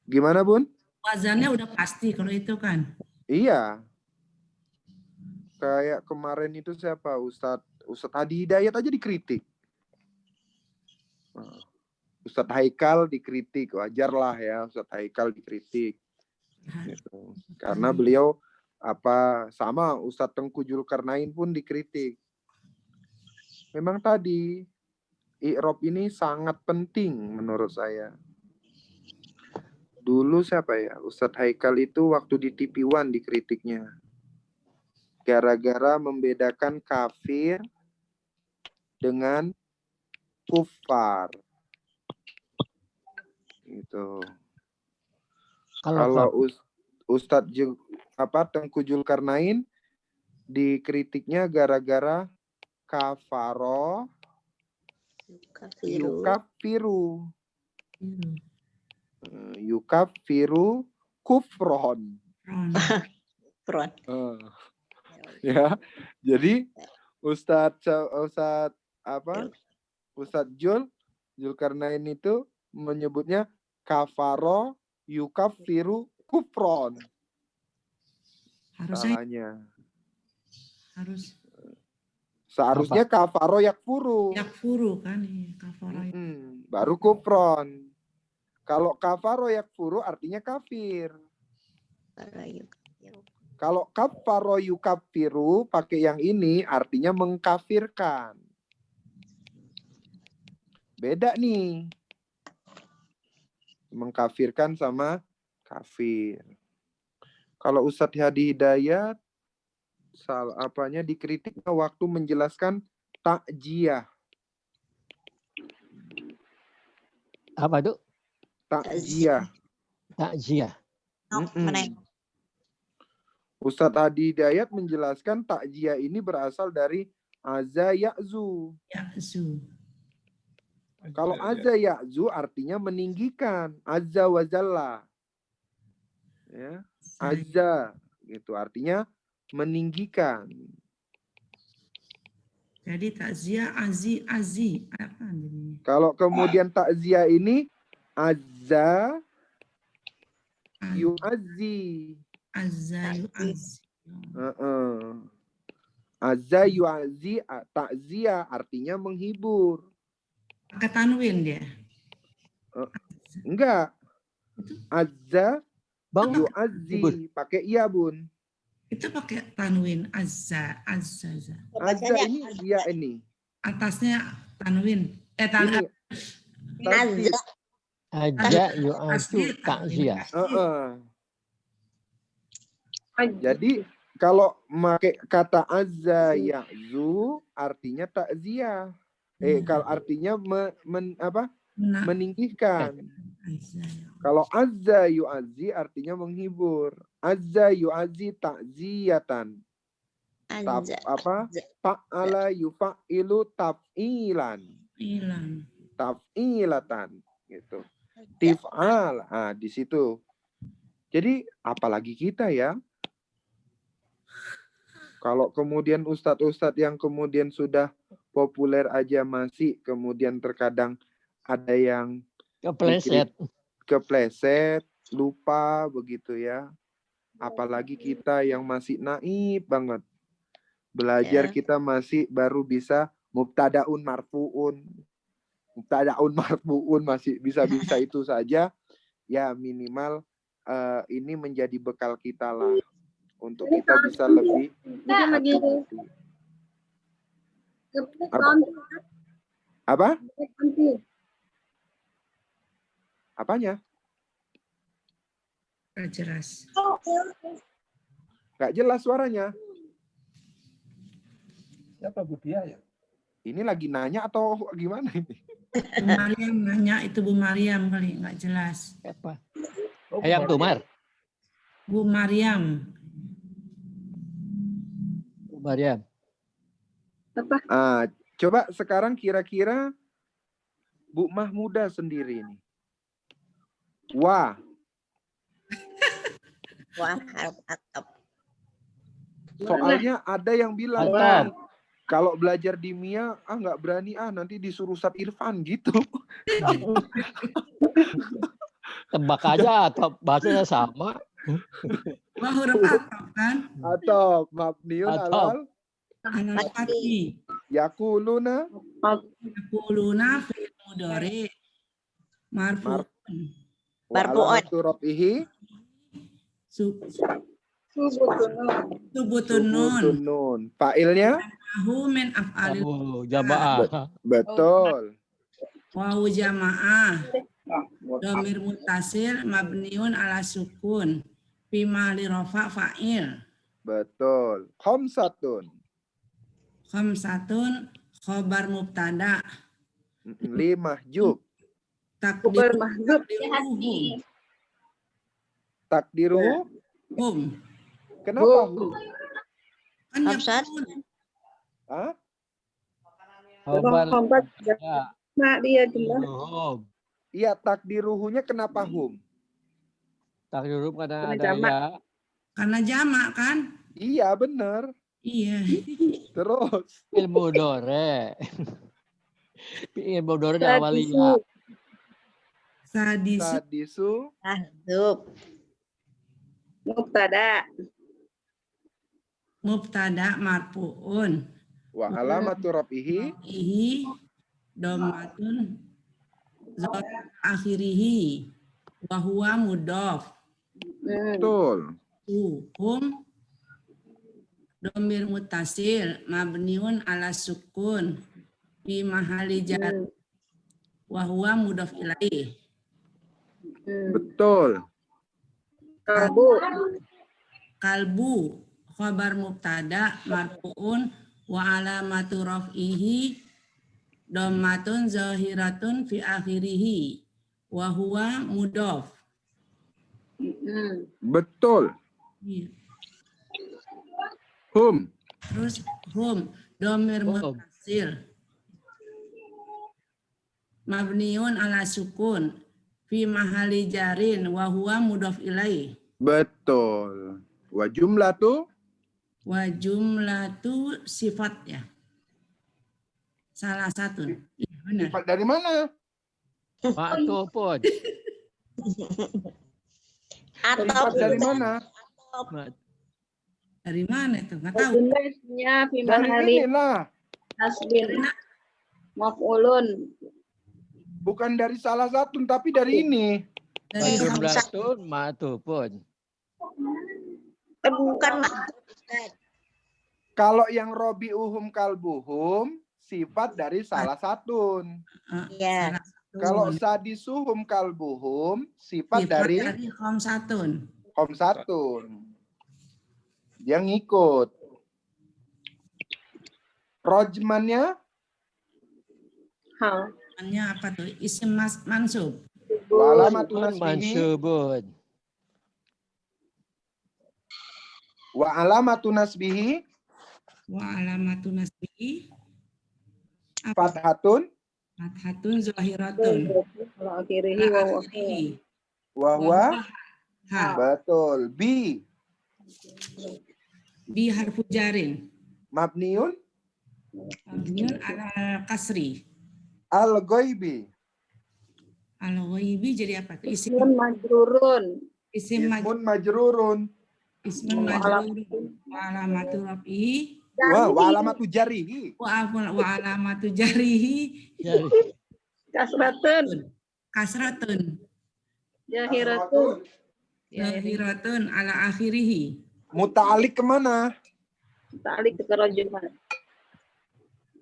gimana Bun? Wazannya udah pasti kalau itu kan. Iya. Kayak kemarin itu siapa? Ustadz Hadi Hidayat aja dikritik. Ustadz Haikal dikritik, wajar lah ya Ustadz Haikal dikritik. Gitu. Karena beliau sama Ustadz Tengku Zulkarnain pun dikritik. Memang tadi i'rab ini sangat penting menurut saya. Dulu siapa ya? Ustadz Haikal itu waktu di TV One dikritiknya. Gara-gara membedakan kafir dengan kufar. Gitu. Kalau Ustadz Tengku Zulkarnain dikritiknya gara-gara kafaro yukafiru kufron. Ya, jadi Ustadz Zulkarnain itu menyebutnya kafaro yukafiru kufron. Harusnya Seharusnya kafaro yakfuru. yakfuru kan, kafara. Baru kufron. Kalau kafaro yakfuru artinya kafir. Kalau kafaro yukafiru pakai yang ini artinya mengkafirkan. Beda nih. Mengkafirkan sama kafir. Kalau Ustadz Hadi Hidayat dikritik waktu menjelaskan takjiyah. Apa itu? Takjiyah. Takjiyah. Ustadz Hadi Hidayat menjelaskan takjiyah ini berasal dari azza ya'zu. Kalau azza ya'zu artinya meninggikan, azza wa jalla. Ya, azza gitu artinya meninggikan. Jadi takziah azi apa jadinya? Kalau kemudian takziah ini azza yu'azzi. Azza yu'azzi. Azza yu'azzi takziah artinya menghibur. Pakai tanwin dia. Enggak. Azza yu'azzi pakai iya Bun. Itu pakai tanwin azza. Azza ini dia ini. Atasnya tanwin. Ini. Azza yu'azzu takziah. Jadi kalau pakai kata azza ya'zu artinya takziah. Kalau artinya meninggikan. Kalau azza yu'azzi artinya menghibur. Azza yu'azzi ta'ziyatan. Fa'ala yufa'ilu taf'ilan. Taf'ilatan gitu. Tif'al. Di situ. Jadi apalagi kita ya. Kalau kemudian ustadz-ustadz yang kemudian sudah populer aja masih kemudian terkadang ada yang kepleset, lupa begitu ya. Apalagi kita yang masih naif banget. Belajar kita masih baru bisa mubtadaun marfuun. Mubtadaun marfuun masih bisa-bisa itu saja. Ya minimal ini menjadi bekal kita lah. Untuk kita bisa lebih apa? Apanya? Gak jelas. Gak jelas suaranya. Siapa Bu Dia ya? Ini lagi nanya atau gimana ini? Bu Mariam nanya, itu Bu Mariam kali, nggak jelas. Apa? Ayam Tumar. Bu Mariam. Mariam. Coba sekarang kira-kira Bu Mahmuda sendiri nih. Wah, Wah, harap atap. soalnya ada yang bilang Atap. "Nih, kalau belajar di MIA nggak berani nanti disuruh Ustadz Irfan gitu." Tebak aja atau bahasanya sama. Wah, huruf atap kan? Atau mabniun Atap. alal Alal fathi. yakuluna Yaquluna fi'il mudhari. Marfu'un. wa Marfu'un. alamatu rafihi Subutun nun. subutun nun. Fa'ilnya Lahu min af'alil Abu jamaah. betul. wawu jamaah. Domir mutasil mabniun ala sukun. Fima li rofa fa'il. Betul. Khamsatun. Khamsatun khobar mubtada. 5 mahjub. Kubar mahzub. Takdiru. Hum. Kenapa hum? Kan Hamzat. yakun. Hah? Khobar. Kombat. Ya. Nah, dia jumlah. Hum. Iya, takdiruhunya kenapa hum? Takdirum karena Karena ada jamak. ya. Karena jamak kan? Iya, bener. Iya. Terus. Ilmu dore. Ilmu dore awali ya. Sadisu Sadisu. Mahzub. Mubtada. mubtada marfu'un. Wa alamatu rafihi. Ihi domatun zat akhirihi wa huwa mudhaf. Betul. Hum domir mutasil mabniun ala sukun fi mahali jar wa huwa mudhaf ilaih. Betul. Kalbu. Kalbu khabar mubtada marfu'un wa alamatu raf'ihi dhammatun zahiratun fi akhirih wa huwa mudhaf. Betul. Iya. Hum. Terus hum domir Hum. mutasil mabniun ala sukun fi mahali jarin wa huwa mudhaf ilaih. Betul. Wa jumlatu. Wa jumlatu sifat ya. Salah satu. Iya, benar. Sifat dari mana? Maktu pun. Atau Sifat dari mana? Dari mana itu? Nggak tahu. Bunda isinya fi Dari mahali inilah. nasbin. Maf'ulun. Bukan dari salah satu, tapi dari ini. Dari Jumlatun maktu pun. bukan mahzub, Ustaz. Kalau yang robi uhum kalbuhum, sifat dari salah satu. Iya. Kalau sadisuhum kalbuhum, sifat dari khamsatun. khamsatun. Dia ngikut. Rojmannya Hal. Namanya apa tuh? Isim mansub. walamatu Pun nasbihi mansubun. wa alamatu nasbihi Wa alamatu nasbihi fathatun fathatun zahiratun. Kalau akhirihi wa Akhirihi. wa huwa Ha. betul. Bi Bi harfu jarin. mabniun Mabniun ala kasri. al ghaibi Al-ghaibi jadi apa tuh? Isim Ismun majrurun. isim ismun majrurun ismun majrurun wa alamatu rafihi wa alamatu jarihi wa alamatu jarihi Jadi, Kasratun. kasratun Jahiratun. zahiratun ala akhirihi. muta'alik kemana? Ta'alik ke kerojuman.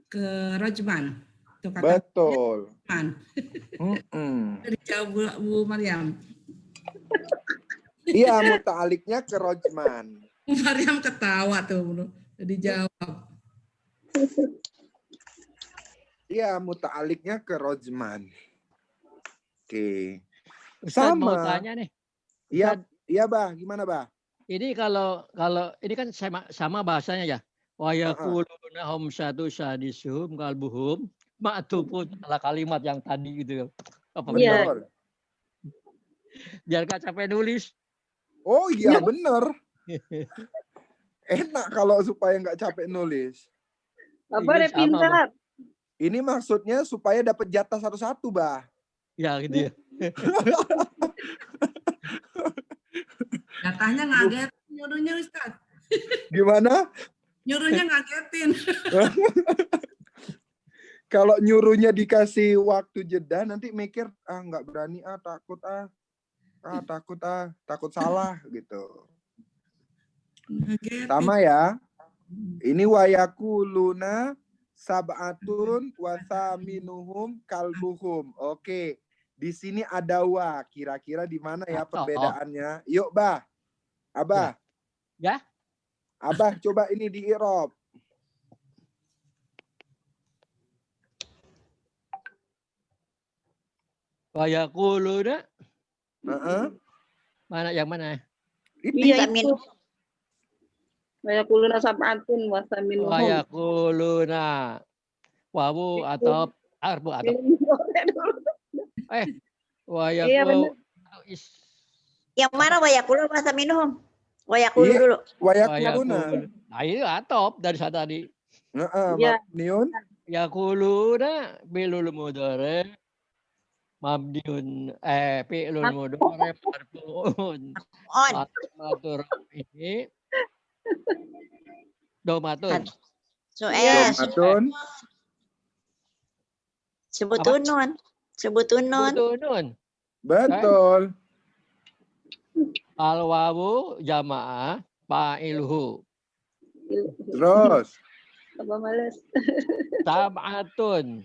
Ke rojman. Itu kata Betul. rojman. Dijawab Bu Maryam. Iya, muta'aliknya ke rojman. Bu Maryam ketawa tuh. Dijawab. Iya, muta'aliknya ke rojman. Oke. Ustaz mau Sama. tanya nih. Iya, Ustaz, iya, Bah. Gimana, Bah? ini kalau ini kan sama bahasanya ya. Wa yaquluna hum sadisuhum kalbuhum ma'tufun ala kalimat yang tadi gitu. Apa Iya. Betul. Biar gak capek nulis. Oh iya, bener. Enak kalau supaya nggak capek nulis. Apa deh Ini sama, Bah. pintar. Ini maksudnya supaya dapat jatah satu-satu, Bah. Ya gitu ya. Jatahnya ngagetin nyuruhnya Ustaz. Gimana? Nyuruhnya ngagetin. Kalau nyuruhnya dikasih waktu jeda, nanti mikir, nggak berani, takut salah gitu. Ngagetin. Sama ya. Ini wayakuluna sab'atun wasaminuhum kalbuhum. Oke. Di sini ada wa. Kira-kira di mana ya perbedaannya? Yuk, Bah. Abah. Ya. Abah, coba ini di i'rab. Wa yaquluna Heeh. yang mana? Iya Samin. itu. Wayakuluna sab'atun wasaminuhum. Wa yaquluna wawu atau arbu atau wa Iya, benar. Yang mana wayakulu masa minum? Wayakulu Iya. dulu. Wayakuluna. Nah, itu atop dari saat tadi. Heeh, Iya. mabniun. Yaquluna bilul mudhari mabniun fi'lul mudhari marfu'un On. matur ini domatun. So Domatun. sebutun nun. Sebutun nun. Butunun. Betul. Al wawu jamaah fa'ilhu. Terus. Apa males? Sab'atun.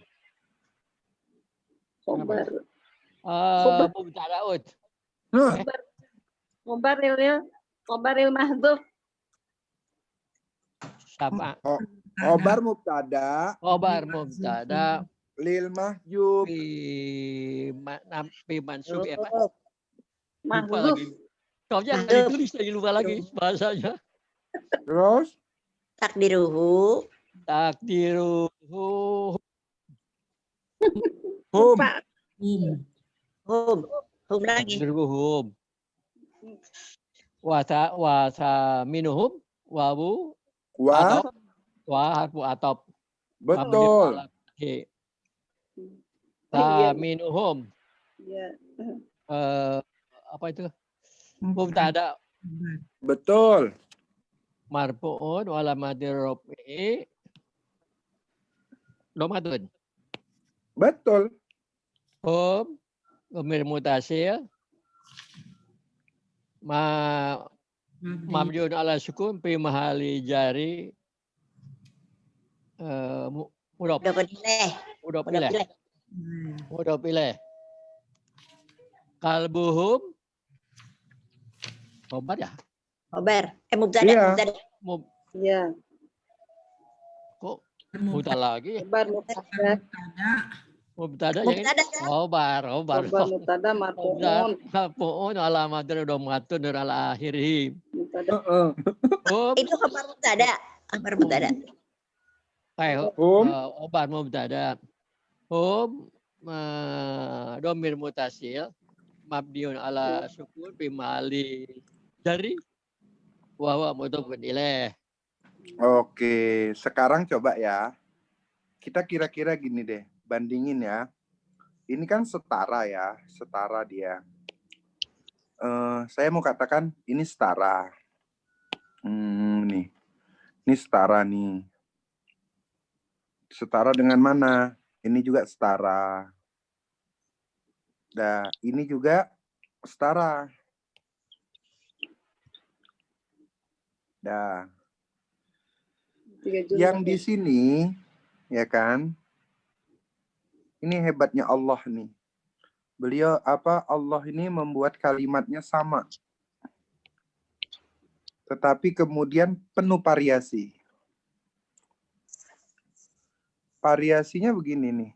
Khobar. Mubtada'un. Hah, Khobaril mahdhuf. Sab'a. Khobar mubtada Khobar mubtada lil mahjub. fi mansub ya Pak? Lupa Mahdhuf. lagi. Soalnya nggak Mahdhuf. ditulis lagi lupa lagi bahasanya. Terus Takdiruhu. Takdiruhu hum. Hum. Hum lagi. takdiruhum. Wasa minuhum wawu Wa. atop harfu atop. Betul. Minuhum Iya. apa itu? Mubtada Betul. marfu'un wa alamatir rafi'i domatun. Betul. Hum dhamir mutasil mabniun ala sukun fi mahali jari mudhof Udah pilih. mudhof Udah ilaih pilih. mudhof ilaih. Kalbuhum khobar ya? Khobar. Mubtada. Iya. Mubtada. Iya. Kok mubtada lagi? Khobar mubtada. Mubtada yang ini Mubtada kan? khobar Khobar mubtada marfu'un. marfu'un ala madri domatun ala akhirih. Mubtada. Heeh. Hum Itu khabar mubtada. Khabar mubtada. Hum. Khobar mubtada. Hum dhamir mutasil mabniun ala sukun fi mahali jari wa huwa mudhofun ilaih. Oke, sekarang coba ya. Kita kira-kira gini deh, bandingin ya. Ini kan setara ya, setara dia. Saya mau katakan ini setara. Nih. Ini setara nih. Setara dengan mana? Ini juga setara. Nah, ini juga setara. Nah, yang di sini, ya kan? Ini hebatnya Allah nih. Beliau Allah ini membuat kalimatnya sama. Tetapi kemudian penuh variasi. variasinya begini nih.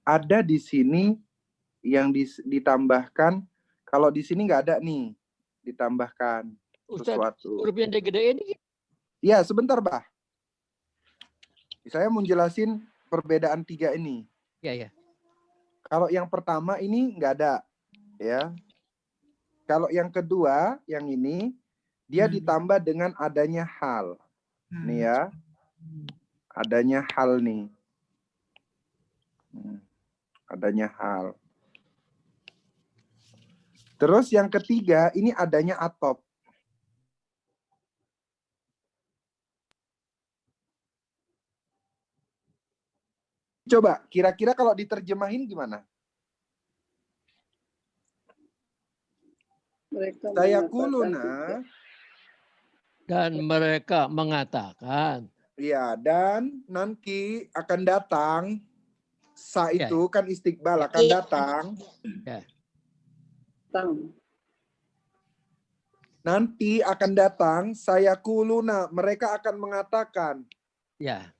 Ada di sini yang ditambahkan. Kalau di sini nggak ada nih ditambahkan Ustaz, sesuatu. huruf yang gede ini. Ya, sebentar, Bah. Saya mau jelasin perbedaan 3 ini. Ya. Kalau yang pertama ini nggak ada, ya. Kalau yang kedua, yang ini, dia ditambah dengan adanya hal. Nih ya, adanya hal nih. Adanya hal. Terus yang ketiga, ini adanya atop. Coba, kira-kira kalau diterjemahin gimana? Saya kuluna. Dan mereka mengatakan. Iya, dan nanti akan datang. Sa Ya. itu kan istiqbal akan datang. Ya. Nanti akan datang, saya kuluna, mereka akan mengatakan. Ya.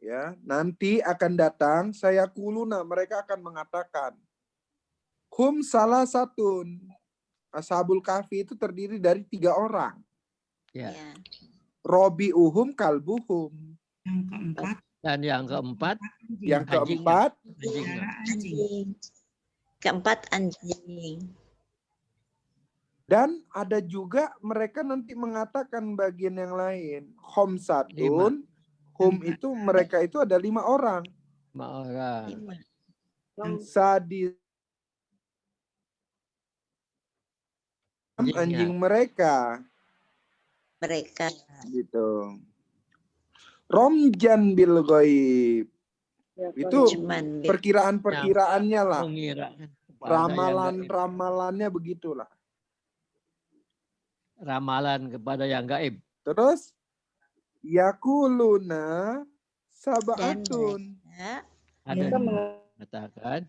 Ya, nanti akan datang, saya kuluna, mereka akan mengatakan. Hum salah satun. Ashabul Kahfi itu terdiri dari 3 orang. Ya. Robi uhum kalbuhum. Yang keempat. Dan yang keempat. Yang keempat. Anjingnya. Anjing. Keempat anjing. Dan ada juga mereka nanti mengatakan bagian yang lain. Hum satun. Hum itu mereka itu ada 5 orang. 5 orang. Sadis. Anjing mereka. Mereka. Gitu. Romjan bil ghaib. Itu perkiraan-perkiraannya lah. Ramalan-ramalannya begitulah. Ramalan kepada yang gaib. Terus yakuluna sab'atun. Ada yang mengatakan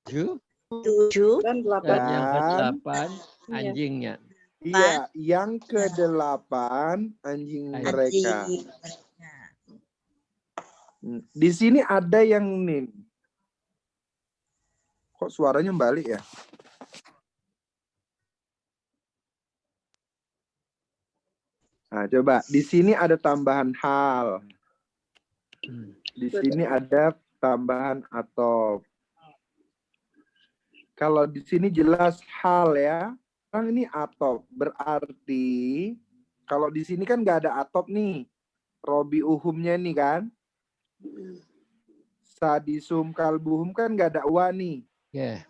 7 dan 8. dan yang ke-8 anjingnya. Iya, yang ke-8 anjing mereka. Di sini ada yang nih. Kok suaranya balik ya? Nah, coba di sini ada tambahan hal. Di sini ada tambahan atop. Kalau di sini jelas hal ya. Sekarang ini atop. Berarti kalau di sini kan nggak ada atop nih. Robi uhumnya nih kan. Sadisum kalbuhum kan nggak ada wa nih. Ya.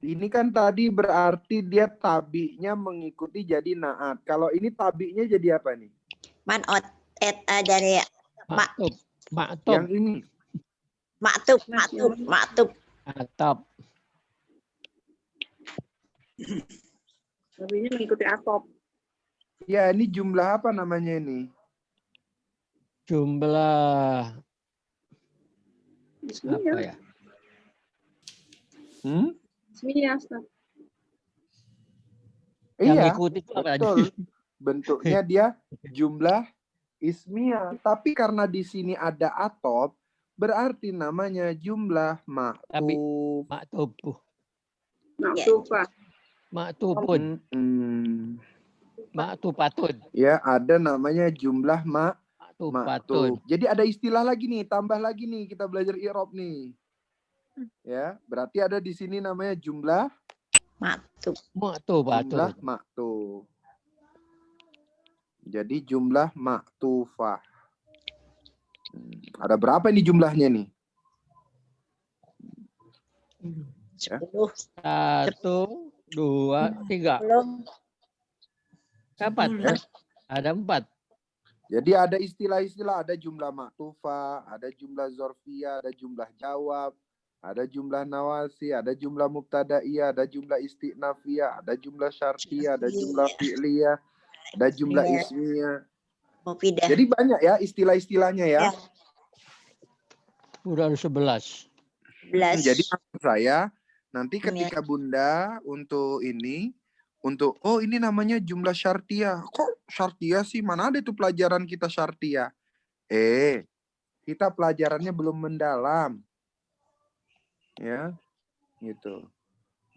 Ini kan tadi berarti dia tabinya mengikuti jadi naat. Kalau ini tabinya jadi apa nih? Manot dari Maktub. Yang ini. maktub. Atop. Tabinya mengikuti atop. Ya, ini jumlah apa namanya ini? Jumlah apa ya? Ismiyah, Ustaz. Yang Iya, ikut itu apa betul. Bentuknya dia jumlah ismiyah. Tapi karena di sini ada atop, berarti namanya jumlah maktub. Maktufah. Maktubun. Maktubatun. Ya, ada namanya jumlah maktub. Maktubatun. Jadi ada istilah lagi nih, tambah lagi nih, kita belajar i'rab nih. Ya, berarti ada di sini namanya jumlah Maktubatun. jumlah maktub. Jadi jumlah maktufah. Ada berapa ini jumlahnya nih? 10. 1, 2, 3. 4. Ada 4. Jadi ada istilah-istilah, ada jumlah maktufah, ada jumlah zorfiyah, ada jumlah jawab, ada jumlah nawasi, ada jumlah mubtadaiyah, ada jumlah isti'nafiyah, ada jumlah syartiyah, ada jumlah fi'liyah, ada jumlah ismiyah. Jadi banyak ya istilah-istilahnya ya. Udah ada 11. Jadi maksud saya Nanti ketika Bunda untuk oh ini namanya jumlah syartiyah. Kok syartiyah sih? Mana ada itu pelajaran kita syartiyah? Kita pelajarannya belum mendalam. Ya, gitu.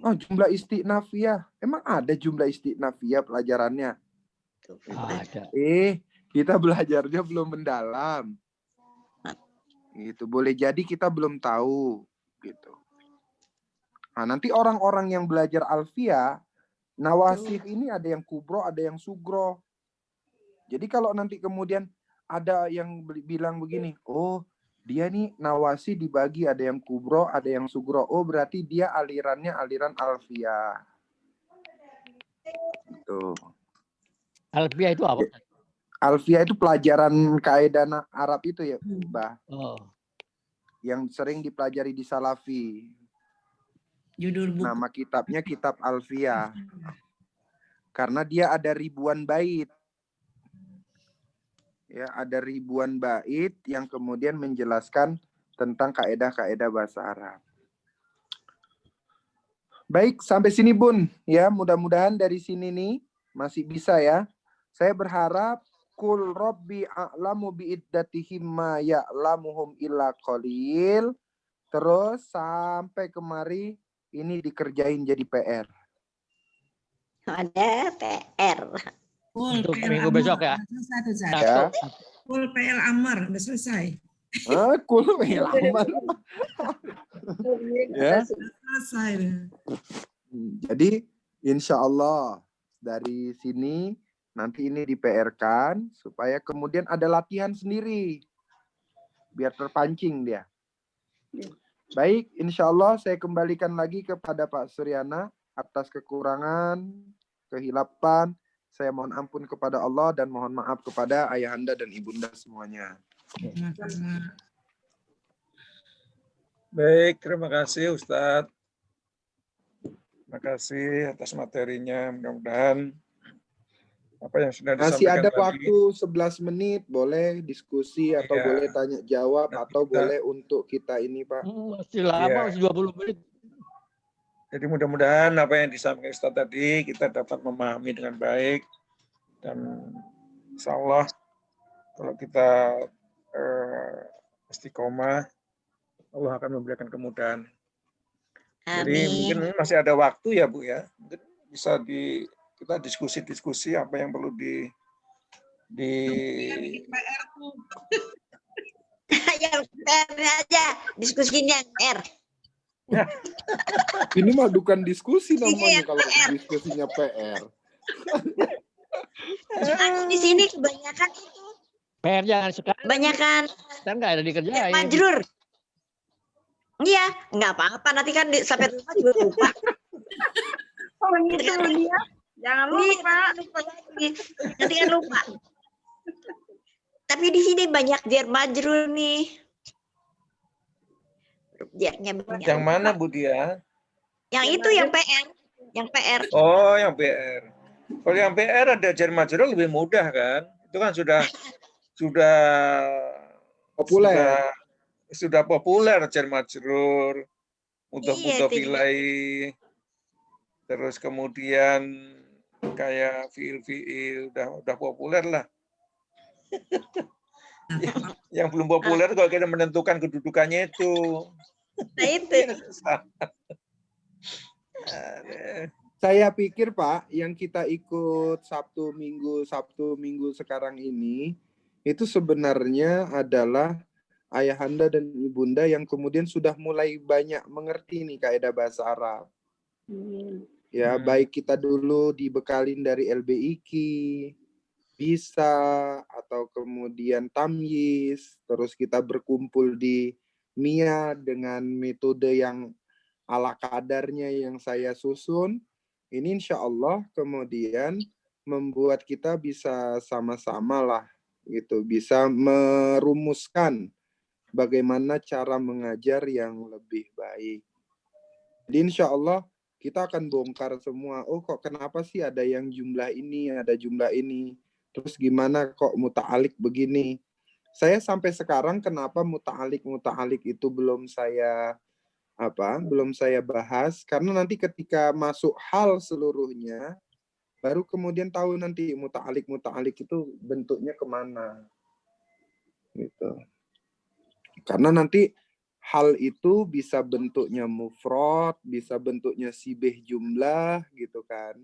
Oh, jumlah istiqnafiyah. Emang ada jumlah istiqnafiyah pelajarannya? Ada. Kita belajarnya belum mendalam. Gitu. Boleh jadi kita belum tahu, gitu. Nah, nanti orang-orang yang belajar alfiyah, nawasih ini ada yang kubro, ada yang sugro. Jadi kalau nanti kemudian ada yang bilang begini, oh dia nih nawasi dibagi, ada yang kubro, ada yang sugro. Oh berarti dia alirannya aliran alfiyah. Gitu. Alfiyah itu apa? Alfiyah itu pelajaran kaidah Arab itu ya, Mbah. Oh. Yang sering dipelajari di Salafi. Judul buku. Nama kitabnya Kitab Alfiyah. Karena dia ada ribuan bait. Ya, ada ribuan bait yang kemudian menjelaskan tentang kaidah-kaidah bahasa Arab. Baik, sampai sini Bun. Ya, mudah-mudahan dari sini nih masih bisa ya. Saya berharap kul rabbi a'lamu bi'iddatihim ma ya'lamuhum illa qalil. Terus sampai kemari ini dikerjain jadi PR. Ada PR. Full Untuk PL minggu Amar. besok ya. Udah selesai tuh, Zat. Ya. Full PL Amar udah selesai. Kul lama. Ya. Selesai. Jadi insya Allah dari sini nanti ini di-PR-kan supaya kemudian ada latihan sendiri biar terpancing dia. Baik, insya Allah saya kembalikan lagi kepada Pak Suryana atas kekurangan, kehilapan. Saya mohon ampun kepada Allah dan mohon maaf kepada ayahanda dan ibunda semuanya. Baik, terima kasih Ustadz. Terima kasih atas materinya. Mudah-mudahan apa yang sudah Masih disampaikan ada tadi, waktu 11 menit, boleh diskusi atau Iya. boleh tanya jawab Nanti atau kita- boleh untuk kita ini Pak. Masih lama, Iya. masih 20 menit. Jadi mudah-mudahan apa yang disampaikan Ustadz tadi kita dapat memahami dengan baik dan insya Allah kalau kita istiqomah Allah akan memberikan kemudahan. Jadi mungkin Amin. masih ada waktu ya Bu ya. Mungkin bisa kita diskusi-diskusi apa yang perlu di PR tuh. Yang PR aja, diskusinya yang PR. Ini mah bukan diskusi Iya, namanya kalau PR. diskusinya PR. Di sini kebanyakan itu, PR jangan sekarang. kebanyakan Kan nggak ada dikerjain. majrur. Iya, nggak apa-apa. Nanti kan sampai rumah juga lupa. Oh gitu dia. Jangan lupa. Lupa lagi. Nanti kan lupa. Tapi di sini banyak jar majrur nih. Jarnya banyak. yang mana Bu Dia? Yang itu yang PR. Yang PR. Oh, yang PR. Kalau yang PR ada jar majrur lebih mudah kan? Itu kan sudah Populer. sudah populer jar majrur, untuk Iya, itu filai, terus kemudian kayak fiil udah populer lah. Yang belum populer kalau kita menentukan kedudukannya itu. Nah itu. Saya pikir Pak, yang kita ikut Sabtu Minggu sekarang ini, itu sebenarnya adalah ayahanda dan ibunda yang kemudian sudah mulai banyak mengerti nih kaidah bahasa Arab. Ya, baik kita dulu dibekalin dari LBIQ, bisa, atau kemudian tamyiz, terus kita berkumpul di MIA dengan metode yang ala kadarnya yang saya susun. Ini insya Allah kemudian membuat kita bisa sama-sama lah gitu, bisa merumuskan bagaimana cara mengajar yang lebih baik. Jadi insya Allah kita akan bongkar semua. Oh kok kenapa sih ada yang jumlah ini, ada jumlah ini. Terus gimana kok muta'alik begini. Saya sampai sekarang kenapa muta'alik itu belum saya belum saya bahas karena nanti ketika masuk hal seluruhnya baru kemudian tahu nanti muta'alik itu bentuknya kemana gitu. Karena nanti hal itu bisa bentuknya mufrad, bisa bentuknya sibih jumlah gitu kan.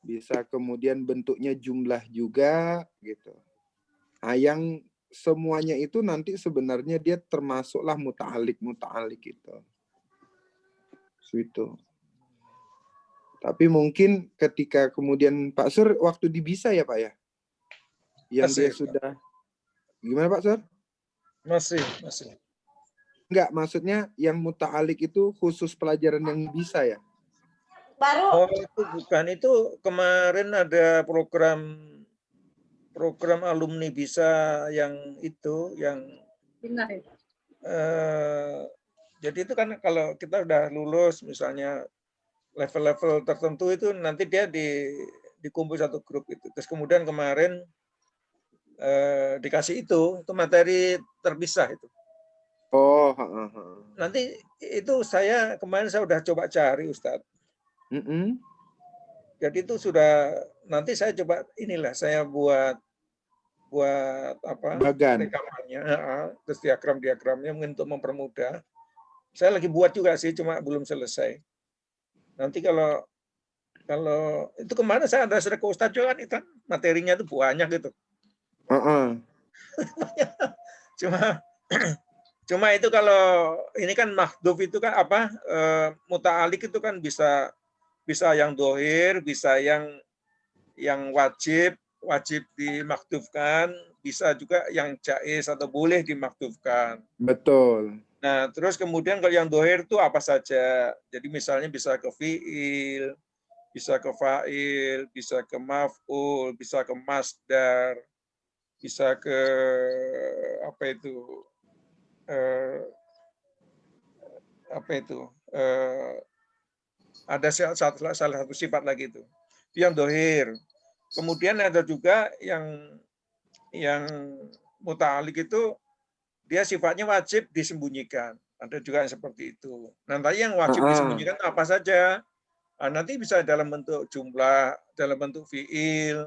Bisa kemudian bentuknya jumlah juga gitu. Nah, yang semuanya itu nanti sebenarnya dia termasuklah muta'alik itu. Itu. Tapi mungkin ketika kemudian Pak Sur waktu di Bisa ya Pak ya? Yang Masih, dia sudah gimana Pak Sur? Masih. Enggak, maksudnya yang muta'alik itu khusus pelajaran yang Bisa ya? Baru Oh, itu bukan. Itu kemarin ada program alumni Bisa yang itu, yang Pindah ya. jadi itu kan kalau kita udah lulus misalnya level-level tertentu itu nanti dia dikumpul satu grup itu. Terus kemudian kemarin dikasih itu materi terpisah itu. Oh, Nanti itu kemarin saya udah coba cari Ustadz. Jadi itu sudah nanti saya coba saya buat apa bagan. rekamannya, terus diagramnya mungkin untuk mempermudah. Saya lagi buat juga sih, cuma belum selesai. Nanti kalau itu kemarin saya ada ke Ustadz juga kan, itu materinya itu banyak gitu. Cuma itu kalau ini kan mahdhuf itu kan muta'alik itu kan bisa yang dohir, bisa yang wajib dimahdhufkan, bisa juga yang jaiz atau boleh dimahdhufkan. Betul. Nah, terus kemudian kalau yang dohir itu apa saja? Jadi misalnya bisa ke fi'il, bisa ke fa'il, bisa ke maf'ul, bisa ke masdar, bisa ke ada salah satu sifat lagi itu yang dohir. Kemudian ada juga yang muta'alik itu dia sifatnya wajib disembunyikan. Ada juga yang seperti itu. Nanti yang wajib disembunyikan apa saja? Nanti bisa dalam bentuk jumlah, dalam bentuk fi'il,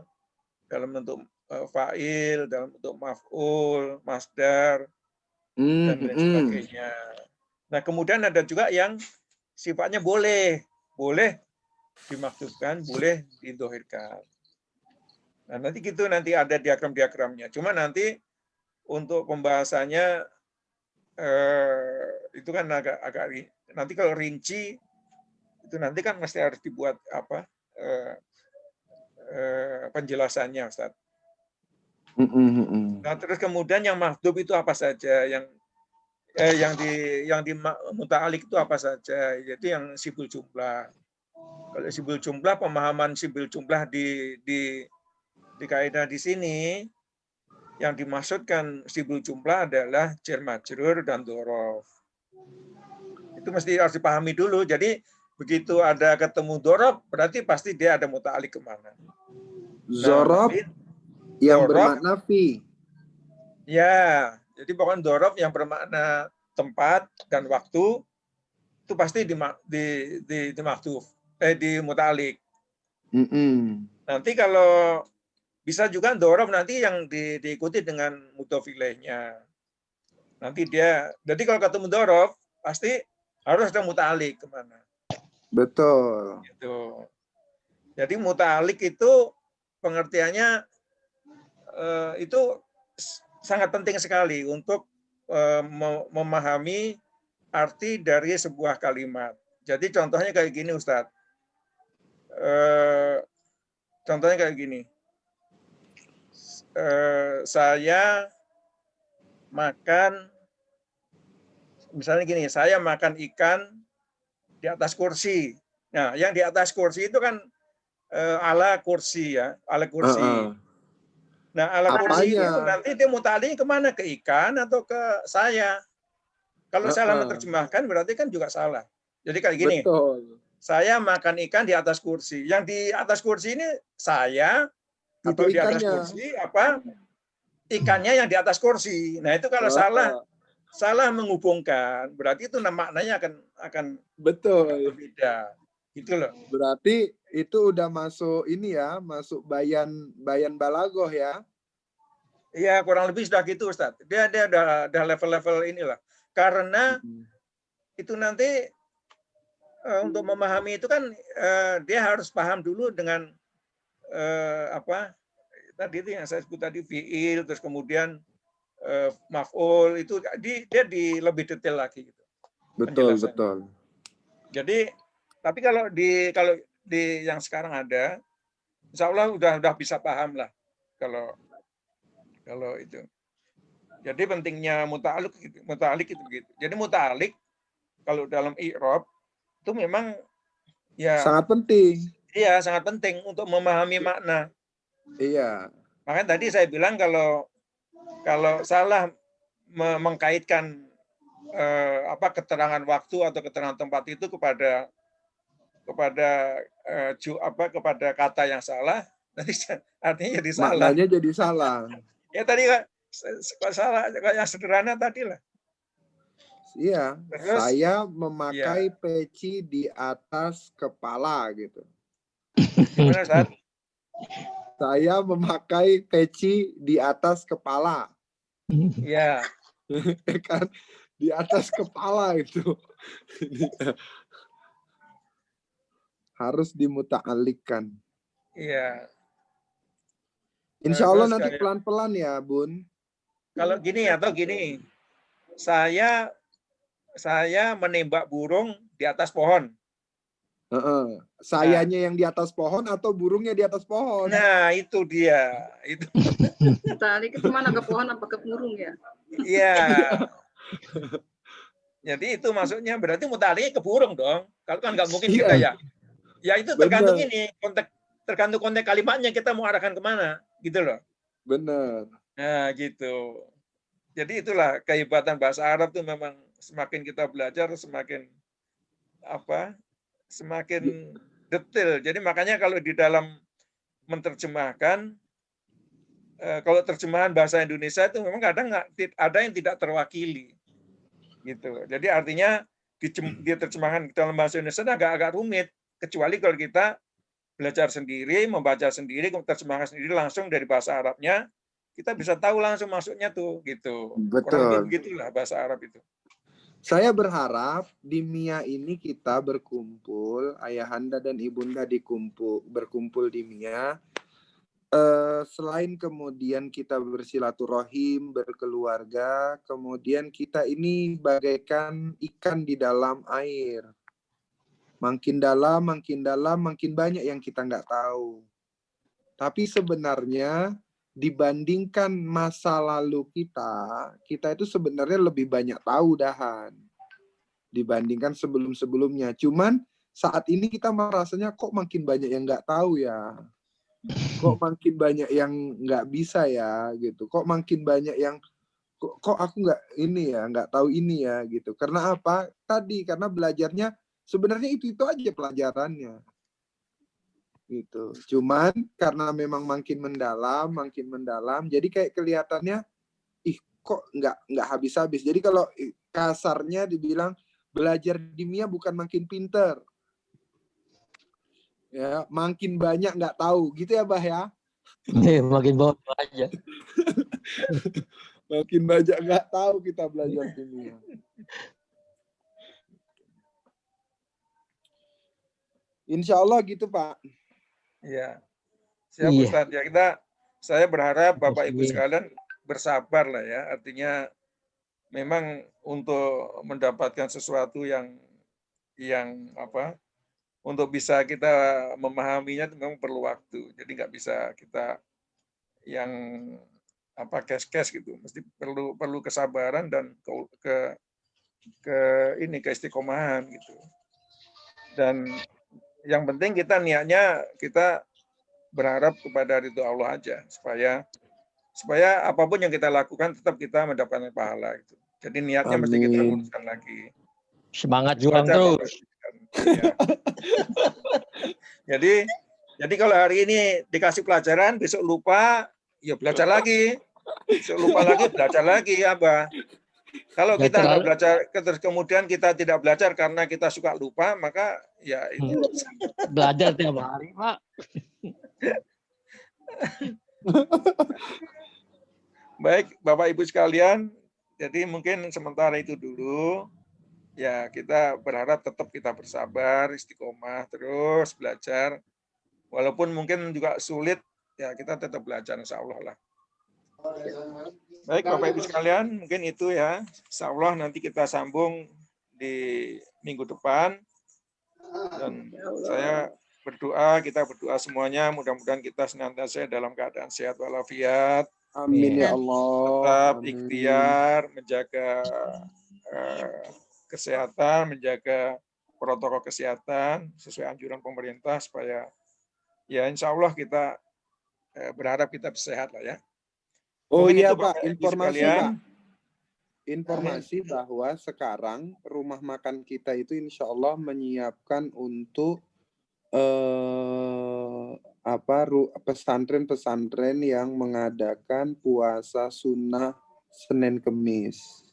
dalam bentuk fa'il, dalam bentuk maf'ul, masdar, dan lain sebagainya. Nah, kemudian ada juga yang sifatnya boleh dimaksudkan, boleh didohirkan. Nah, nanti ada diagram-diagramnya. Cuma nanti untuk pembahasannya itu kan agak nanti kalau rinci itu nanti kan mesti harus dibuat penjelasannya, Ustaz. Nah, terus kemudian yang mahdhuf itu apa saja, yang di muta'alik itu apa saja, yaitu yang sibul jumlah. Kalau sibul jumlah, pemahaman sibul jumlah di kaidah di sini yang dimaksudkan sibul jumlah adalah jar majrur dan dzaraf. Itu mesti harus dipahami dulu. Jadi begitu ada ketemu dzaraf, berarti pasti dia ada muta'alik kemana. Dzaraf yang bermakna fi. Ya, jadi pokoknya dzaraf yang bermakna tempat dan waktu itu pasti di mahdhuf, di muta'alik. Nanti kalau bisa juga dzaraf nanti yang diikuti dengan mudhof ilaihnya. Nanti jadi kalau ketemu dzaraf pasti harus ada muta'alik kemana. Betul. Gitu. Jadi muta'alik itu pengertiannya itu sangat penting sekali untuk memahami arti dari sebuah kalimat. Jadi contohnya kayak gini, Ustadz. Contohnya kayak gini. Saya makan, misalnya gini, saya makan ikan di atas kursi. Nah, yang di atas kursi itu kan ala kursi ya, ala kursi. Nah, ala kursi itu nanti dia muta'aliknya kemana? Ke ikan atau ke saya? Kalau salah menerjemahkan berarti kan juga salah. Jadi kayak gini. Betul. Saya makan ikan di atas kursi. Yang di atas kursi ini saya atau di atas kursi apa? Ikannya yang di atas kursi. Nah, itu kalau salah salah menghubungkan, berarti itu maknanya akan Betul. berbeda. Gitu loh. Berarti itu udah masuk ini ya, masuk bayan balagoh ya. Iya, kurang lebih sudah gitu, Ustaz. Dia udah level-level inilah. Karena itu nanti untuk memahami itu kan dia harus paham dulu dengan apa tadi itu yang saya sebut tadi fiil, terus kemudian maf'ul itu dia lebih detail lagi gitu. Betul, penjelasannya. betul. Jadi tapi kalau di yang sekarang ada, insya Allah udah bisa paham lah kalau itu. Jadi pentingnya muta'alik itu begitu. Jadi muta'alik kalau dalam i'rab itu memang ya Sangat penting. iya sangat penting untuk memahami makna. Iya. Makanya tadi saya bilang kalau salah mengkaitkan keterangan waktu atau keterangan tempat itu kepada kata yang salah, nanti artinya jadi salah. Maknanya jadi salah. Ya tadi salah yang sederhana tadi lah. Iya. Terus, saya memakai peci di atas kepala gitu. Gimana, Ustaz? Saya memakai peci di atas kepala. Iya. Kan di atas kepala itu. Harus dimuta'alikkan. Iya. Insya Allah Terus nanti kayak- pelan-pelan ya, Bun. Kalau gini atau gini, saya menembak burung di atas pohon. Sayanya yang di atas pohon atau burungnya di atas pohon? Nah, itu dia. Itu. Tali itu mana ke pohon apa ke burung ya? Iya. Jadi itu maksudnya berarti mutaliknya ke burung dong. Kalau kan nggak mungkin kita ya. Ya itu tergantung Bener. tergantung konteks kalimatnya kita mau arahkan kemana, gitu loh. Bener. Nah, gitu. Jadi itulah kehebatan bahasa Arab tuh memang semakin kita belajar semakin detail. Jadi makanya kalau di dalam menerjemahkan kalau terjemahan bahasa Indonesia itu memang kadang ada yang tidak terwakili. Gitu. Jadi artinya diterjemahkan dalam bahasa Indonesia agak rumit, kecuali kalau kita belajar sendiri, membaca sendiri, terjemahkan sendiri langsung dari bahasa Arabnya, kita bisa tahu langsung maksudnya tuh gitu. Betul. Kurang lebih begitulah bahasa Arab itu. Saya berharap di MIA ini kita berkumpul, ayahanda dan ibunda berkumpul di MIA. Selain kemudian kita bersilaturahim, berkeluarga, kemudian kita ini bagaikan ikan di dalam air. Makin dalam, makin banyak yang kita nggak tahu. Tapi sebenarnya dibandingkan masa lalu kita itu sebenarnya lebih banyak tahu dahan. Dibandingkan sebelum-sebelumnya. Cuman saat ini kita merasanya kok makin banyak yang nggak tahu ya. Kok makin banyak yang nggak bisa ya gitu. Kok makin banyak yang kok aku nggak tahu ini ya gitu. Karena apa? Karena belajarnya sebenarnya itu aja pelajarannya. Gitu. Cuman karena memang makin mendalam, jadi kayak kelihatannya kok nggak habis-habis. Jadi kalau kasarnya dibilang belajar di MIA bukan makin pinter. Ya, makin banyak nggak tahu, gitu ya, Bah ya? Makin bodoh aja. Makin banyak nggak tahu kita belajar di MIA. Insya Allah gitu, Pak. Iya. Siap, Iya. Ustaz. Ya saya berharap Bapak Ibu sekalian bersabar lah ya. Artinya memang untuk mendapatkan sesuatu yang untuk bisa kita memahaminya itu memang perlu waktu. Jadi nggak bisa kita yang kes gitu. Mesti perlu kesabaran dan keistiqomahan gitu. Dan yang penting kita niatnya kita berharap kepada ridho Allah aja supaya apapun yang kita lakukan tetap kita mendapatkan pahala itu. Jadi niatnya mesti kita luruskan lagi. Semangat juang terus. Ya. Jadi kalau hari ini dikasih pelajaran, besok lupa, ya belajar lagi. Besok lupa lagi, belajar lagi, Abah. Kalau Ya, kita nggak terlalu- belajar, terus kemudian kita tidak belajar karena kita suka lupa, maka ya itu. Belajar tiap hari, Pak. Baik, Bapak Ibu sekalian, jadi mungkin sementara itu dulu. Ya, kita berharap tetap kita bersabar, istiqomah, terus belajar. Walaupun mungkin juga sulit, ya kita tetap belajar, insya Allah lah. Baik, Bapak Ibu sekalian, mungkin itu ya. Insya Allah nanti kita sambung di minggu depan. Dan saya berdoa, kita berdoa semuanya, mudah-mudahan kita senantiasa dalam keadaan sehat walafiat, Amin ya Allah. tetap Amin. ikhtiar, menjaga kesehatan, menjaga protokol kesehatan sesuai anjuran pemerintah supaya ya insya Allah kita berharap kita sehat lah ya. Oh Mungkin iya itu, Pak, Bapak Ibu informasi sekalian. Pak. Informasi bahwa sekarang rumah makan kita itu insya Allah menyiapkan untuk pesantren-pesantren yang mengadakan puasa sunnah Senin Kemis.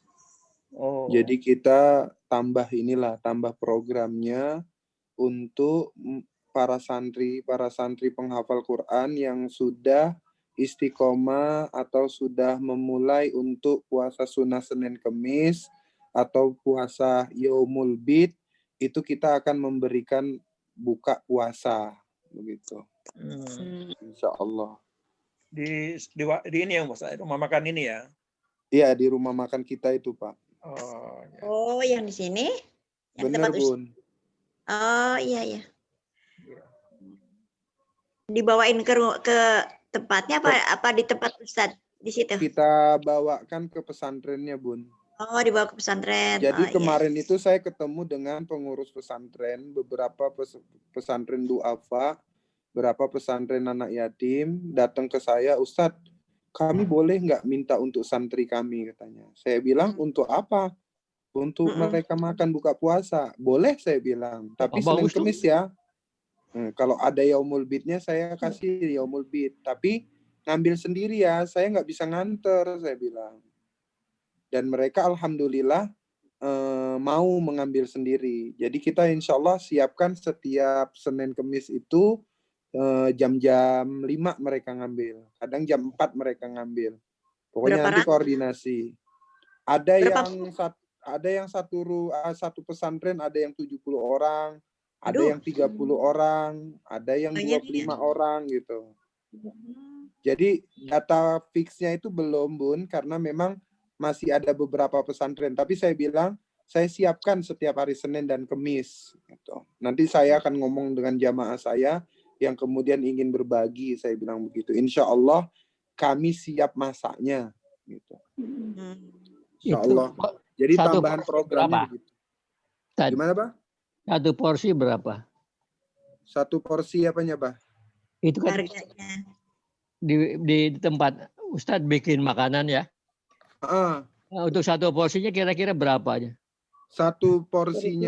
Oh. Jadi kita tambah programnya untuk para santri penghafal Quran yang sudah istiqomah atau sudah memulai untuk puasa sunnah Senin Kemis atau puasa Yaumul Bid, itu kita akan memberikan buka puasa begitu. Insya Allah. Di ini yang rumah makan ini ya? Iya, di rumah makan kita itu Pak. Oh, ya. Oh, yang di sini? Yang Benar tempat Bun. Oh, iya. Dibawain ke tempatnya apa di tempat Ustadz di situ? Kita bawakan ke pesantrennya Bun. Oh, dibawa ke pesantren. Jadi Oh, kemarin itu saya ketemu dengan pengurus pesantren, beberapa pesantren duafa, beberapa pesantren anak yatim, datang ke saya, Ustadz, kami boleh nggak minta untuk santri kami, katanya. Saya bilang, untuk apa? Untuk mereka makan buka puasa. Boleh, saya bilang. Tapi Senin Kemis ya. Kalau ada Yaumul Bidnya, saya kasih Yaumul Bid. Tapi ngambil sendiri ya, saya nggak bisa nganter, saya bilang. Dan mereka alhamdulillah mau mengambil sendiri. Jadi kita insya Allah siapkan setiap Senin Kemis itu jam-jam 5 mereka ngambil. Kadang jam 4 mereka ngambil. Pokoknya nanti koordinasi. Ada yang satu pesantren ada yang 70 orang, ada yang 30 orang, ada yang 25 orang gitu. Jadi data fixnya itu belum Bun, karena memang masih ada beberapa pesantren. Tapi saya bilang, saya siapkan setiap hari Senin dan Kemis. Gitu. Nanti saya akan ngomong dengan jamaah saya yang kemudian ingin berbagi, saya bilang begitu. Insya Allah kami siap masaknya. Gitu. Insya Allah. Jadi tambahan programnya begitu. Gimana, Pak? Satu porsi berapa? Satu porsi apanya, Pak? Itu kan harganya. Di tempat Ustadz bikin makanan ya. Nah, untuk satu porsinya kira-kira berapa aja? Satu porsinya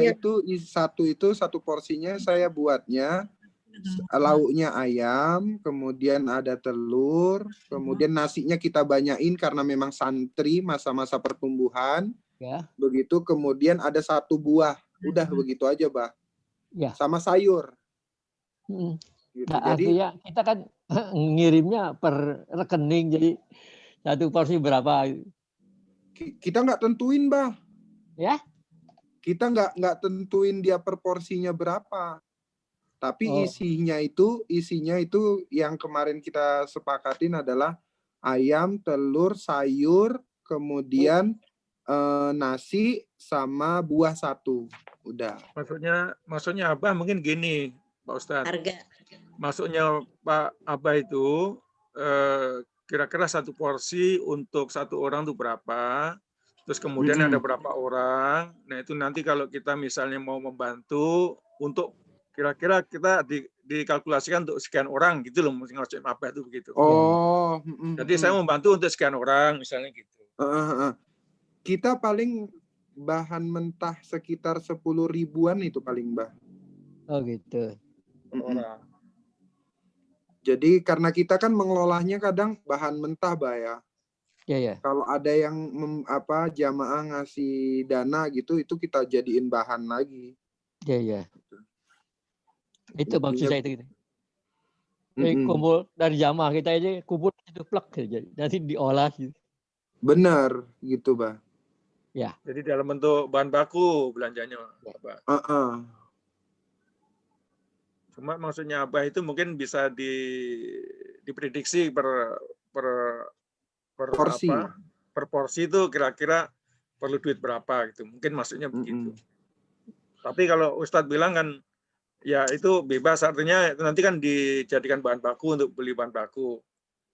satu porsinya saya buatnya lauknya ayam, kemudian ada telur, kemudian nasinya kita banyain karena memang santri masa-masa pertumbuhan. Ya. Begitu, kemudian ada 1 buah. Udah begitu aja, Bah. Ya. Sama sayur. Gitu. Nah, jadi artinya kita kan ngirimnya per rekening, jadi satu porsi berapa? Kita nggak tentuin, Bah. Ya? Kita nggak tentuin dia per porsinya berapa. Tapi isinya itu yang kemarin kita sepakatin adalah ayam, telur, sayur, kemudian nasi sama buah 1. Udah. Maksudnya Abah mungkin gini, Pak Ustadz. Harga. Maksudnya Pak Abah itu kira-kira 1 porsi untuk 1 orang itu berapa? Terus kemudian ada berapa orang? Nah itu nanti kalau kita misalnya mau membantu untuk kira-kira kita dikalkulasikan untuk sekian orang gitu loh, maksudnya Abah itu begitu. Jadi saya membantu untuk sekian orang misalnya gitu. Kita paling bahan mentah sekitar 10 ribuan itu paling, Mbak. Oh gitu. Orang. Jadi karena kita kan mengelolanya kadang bahan mentah, Mbak ya. Ya, ya. Kalau ada yang jamaah ngasih dana gitu, itu kita jadiin bahan lagi. Ya, ya. Itu maksud Intinya, saya itu. Kumpul dari jamaah kita aja kumpul itu plek gitu. Nanti diolah gitu. benar gitu, Bah. Jadi dalam bentuk bahan baku belanjanya, Abah. Cuma maksudnya Abah itu mungkin bisa diprediksi per Porsi. per porsi itu kira-kira perlu duit berapa gitu. Mungkin maksudnya begitu. Tapi kalau Ustadz bilang kan ya itu bebas, artinya nanti kan dijadikan bahan baku untuk beli bahan baku.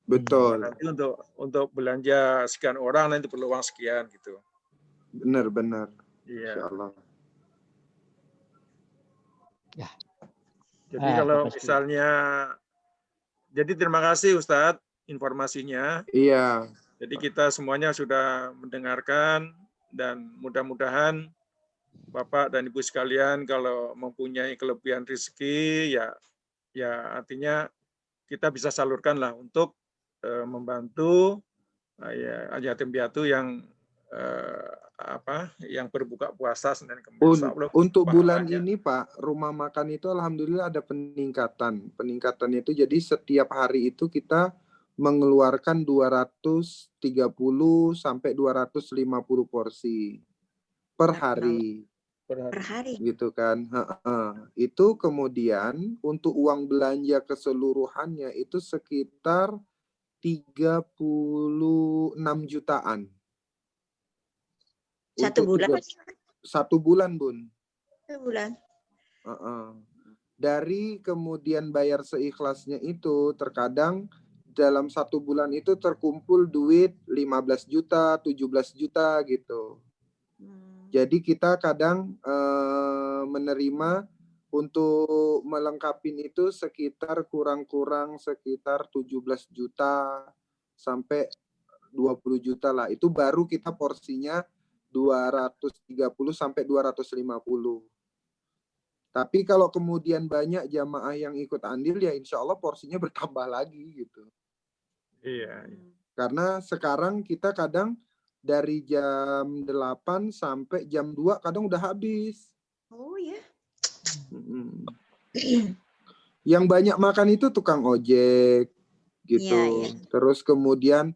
Betul. Nanti untuk belanja sekian orang nanti perlu uang sekian gitu. Benar. Iya. Insyaallah. Ya. Jadi kalau misalnya, jadi terima kasih Ustadz informasinya. Iya. Jadi kita semuanya sudah mendengarkan dan mudah-mudahan Bapak dan Ibu sekalian kalau mempunyai kelebihan rezeki ya artinya kita bisa salurkanlah untuk membantu yatim piatu yang yang berbuka puasa Senin Kemis. Untuk bulan ini Pak, rumah makan itu alhamdulillah ada peningkatan. Peningkatannya itu jadi setiap hari itu kita mengeluarkan 230 sampai 250 porsi per hari. Per hari. Gitu kan. Itu kemudian untuk uang belanja keseluruhannya itu sekitar 36 jutaan. Satu bulan? 1 bulan, Bun. 1 bulan. Dari kemudian bayar seikhlasnya itu terkadang dalam 1 bulan itu terkumpul duit 15 juta, 17 juta gitu. Jadi kita kadang menerima untuk melengkapi itu sekitar kurang-kurang sekitar 17 juta sampai 20 juta lah. Itu baru kita porsinya 230 sampai 250. Tapi kalau kemudian banyak jamaah yang ikut andil ya insya Allah porsinya bertambah lagi gitu. Iya. Karena sekarang kita kadang dari jam 8 sampai jam 2 kadang udah habis. Oh ya. Yang banyak makan itu tukang ojek gitu. Iya. Terus kemudian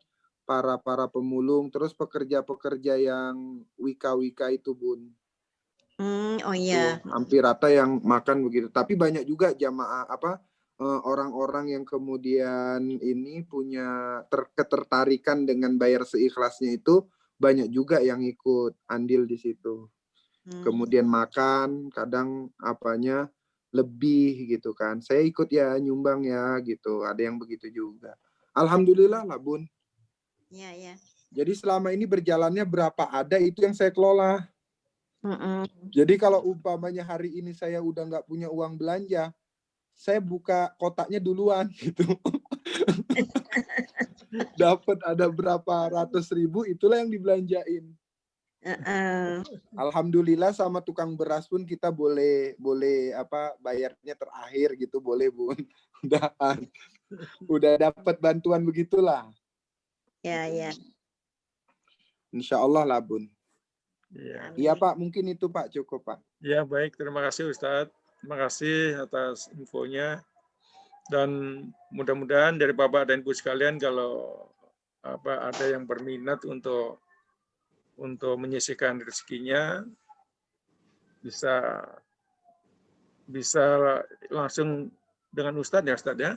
para pemulung, terus pekerja-pekerja yang wika-wika itu, Bun. Oh iya. Hampir rata yang makan begitu. Tapi banyak juga jamaah orang-orang yang kemudian ini punya ketertarikan dengan bayar seikhlasnya itu banyak juga yang ikut andil di situ. Kemudian makan kadang lebih gitu kan. Saya ikut ya nyumbang ya gitu. Ada yang begitu juga. Alhamdulillah lah, Bun. Iya. Jadi selama ini berjalannya berapa ada itu yang saya kelola. Jadi kalau umpamanya hari ini saya udah nggak punya uang belanja, saya buka kotaknya duluan gitu. Dapat ada berapa ratus ribu, itulah yang dibelanjain. Alhamdulillah sama tukang beras pun kita boleh bayarnya terakhir gitu, boleh, Bun. Udah dapat bantuan begitulah. Ya. Insya Allah lah, Bun. Iya Pak, mungkin itu Pak, cukup Pak. Ya baik, terima kasih Ustadz. Terima kasih atas infonya. Dan mudah-mudahan dari Bapak dan Ibu sekalian kalau ada yang berminat untuk menyisihkan rezekinya bisa langsung dengan Ustadz ya Ustadz ya.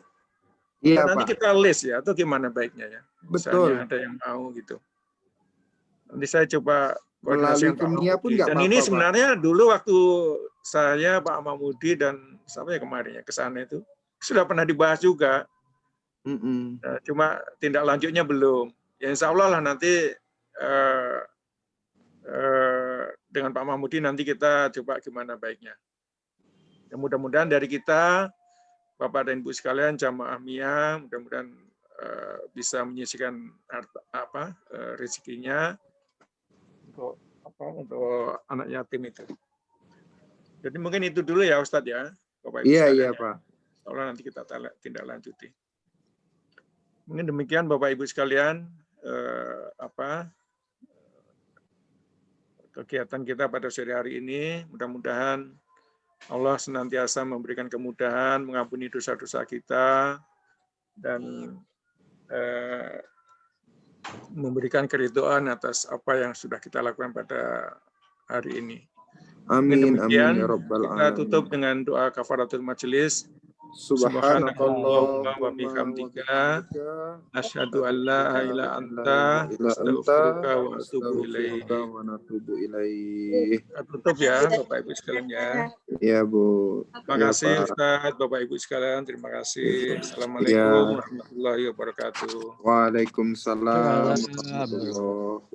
Iya, nanti Pak. kita list ya atau gimana baiknya ya. Misalnya Betul. ada yang mau gitu. Nanti saya coba melalui Kemia pun nggak dan apa-apa. ini sebenarnya Pak. Dulu waktu saya Pak Mahmudi dan sampai kemarin ya ke sana itu sudah pernah dibahas juga. Nah, cuma tindak lanjutnya belum. Ya insya Allah lah nanti dengan Pak Mahmudi nanti kita coba gimana baiknya. Ya, mudah-mudahan dari kita Bapak dan Ibu sekalian jamaah MIA mudah-mudahan bisa menyisihkan rezekinya untuk anak yatim itu. Jadi mungkin itu dulu ya Ustadz ya. Bapak Ibu sekalian, Iya ya. Pak. Soalnya nanti kita tindak lanjuti. Mungkin demikian Bapak Ibu sekalian kegiatan kita pada sore hari ini. Mudah-mudahan Allah senantiasa memberikan kemudahan, mengampuni dosa-dosa kita, dan memberikan keridhaan atas apa yang sudah kita lakukan pada hari ini. Amin, Demikian, amin ya rabbal kita alamin. tutup dengan doa kafaratul majelis. Subhanakallahumma wa bihamdika asyhadu an la ilaha illa anta illa astaghfiruka anta wa atubu ilaik. astaghfiruka wa natubu ilaih. Kita tutup ya Bapak Ibu sekalian ya. Ya Bu. Terima Ya, kasih Pak. Ustaz, Bapak Ibu sekalian, terima kasih. Ya. Assalamualaikum warahmatullahi wabarakatuh. Waalaikumsalam Waalaikumsalam. warahmatullahi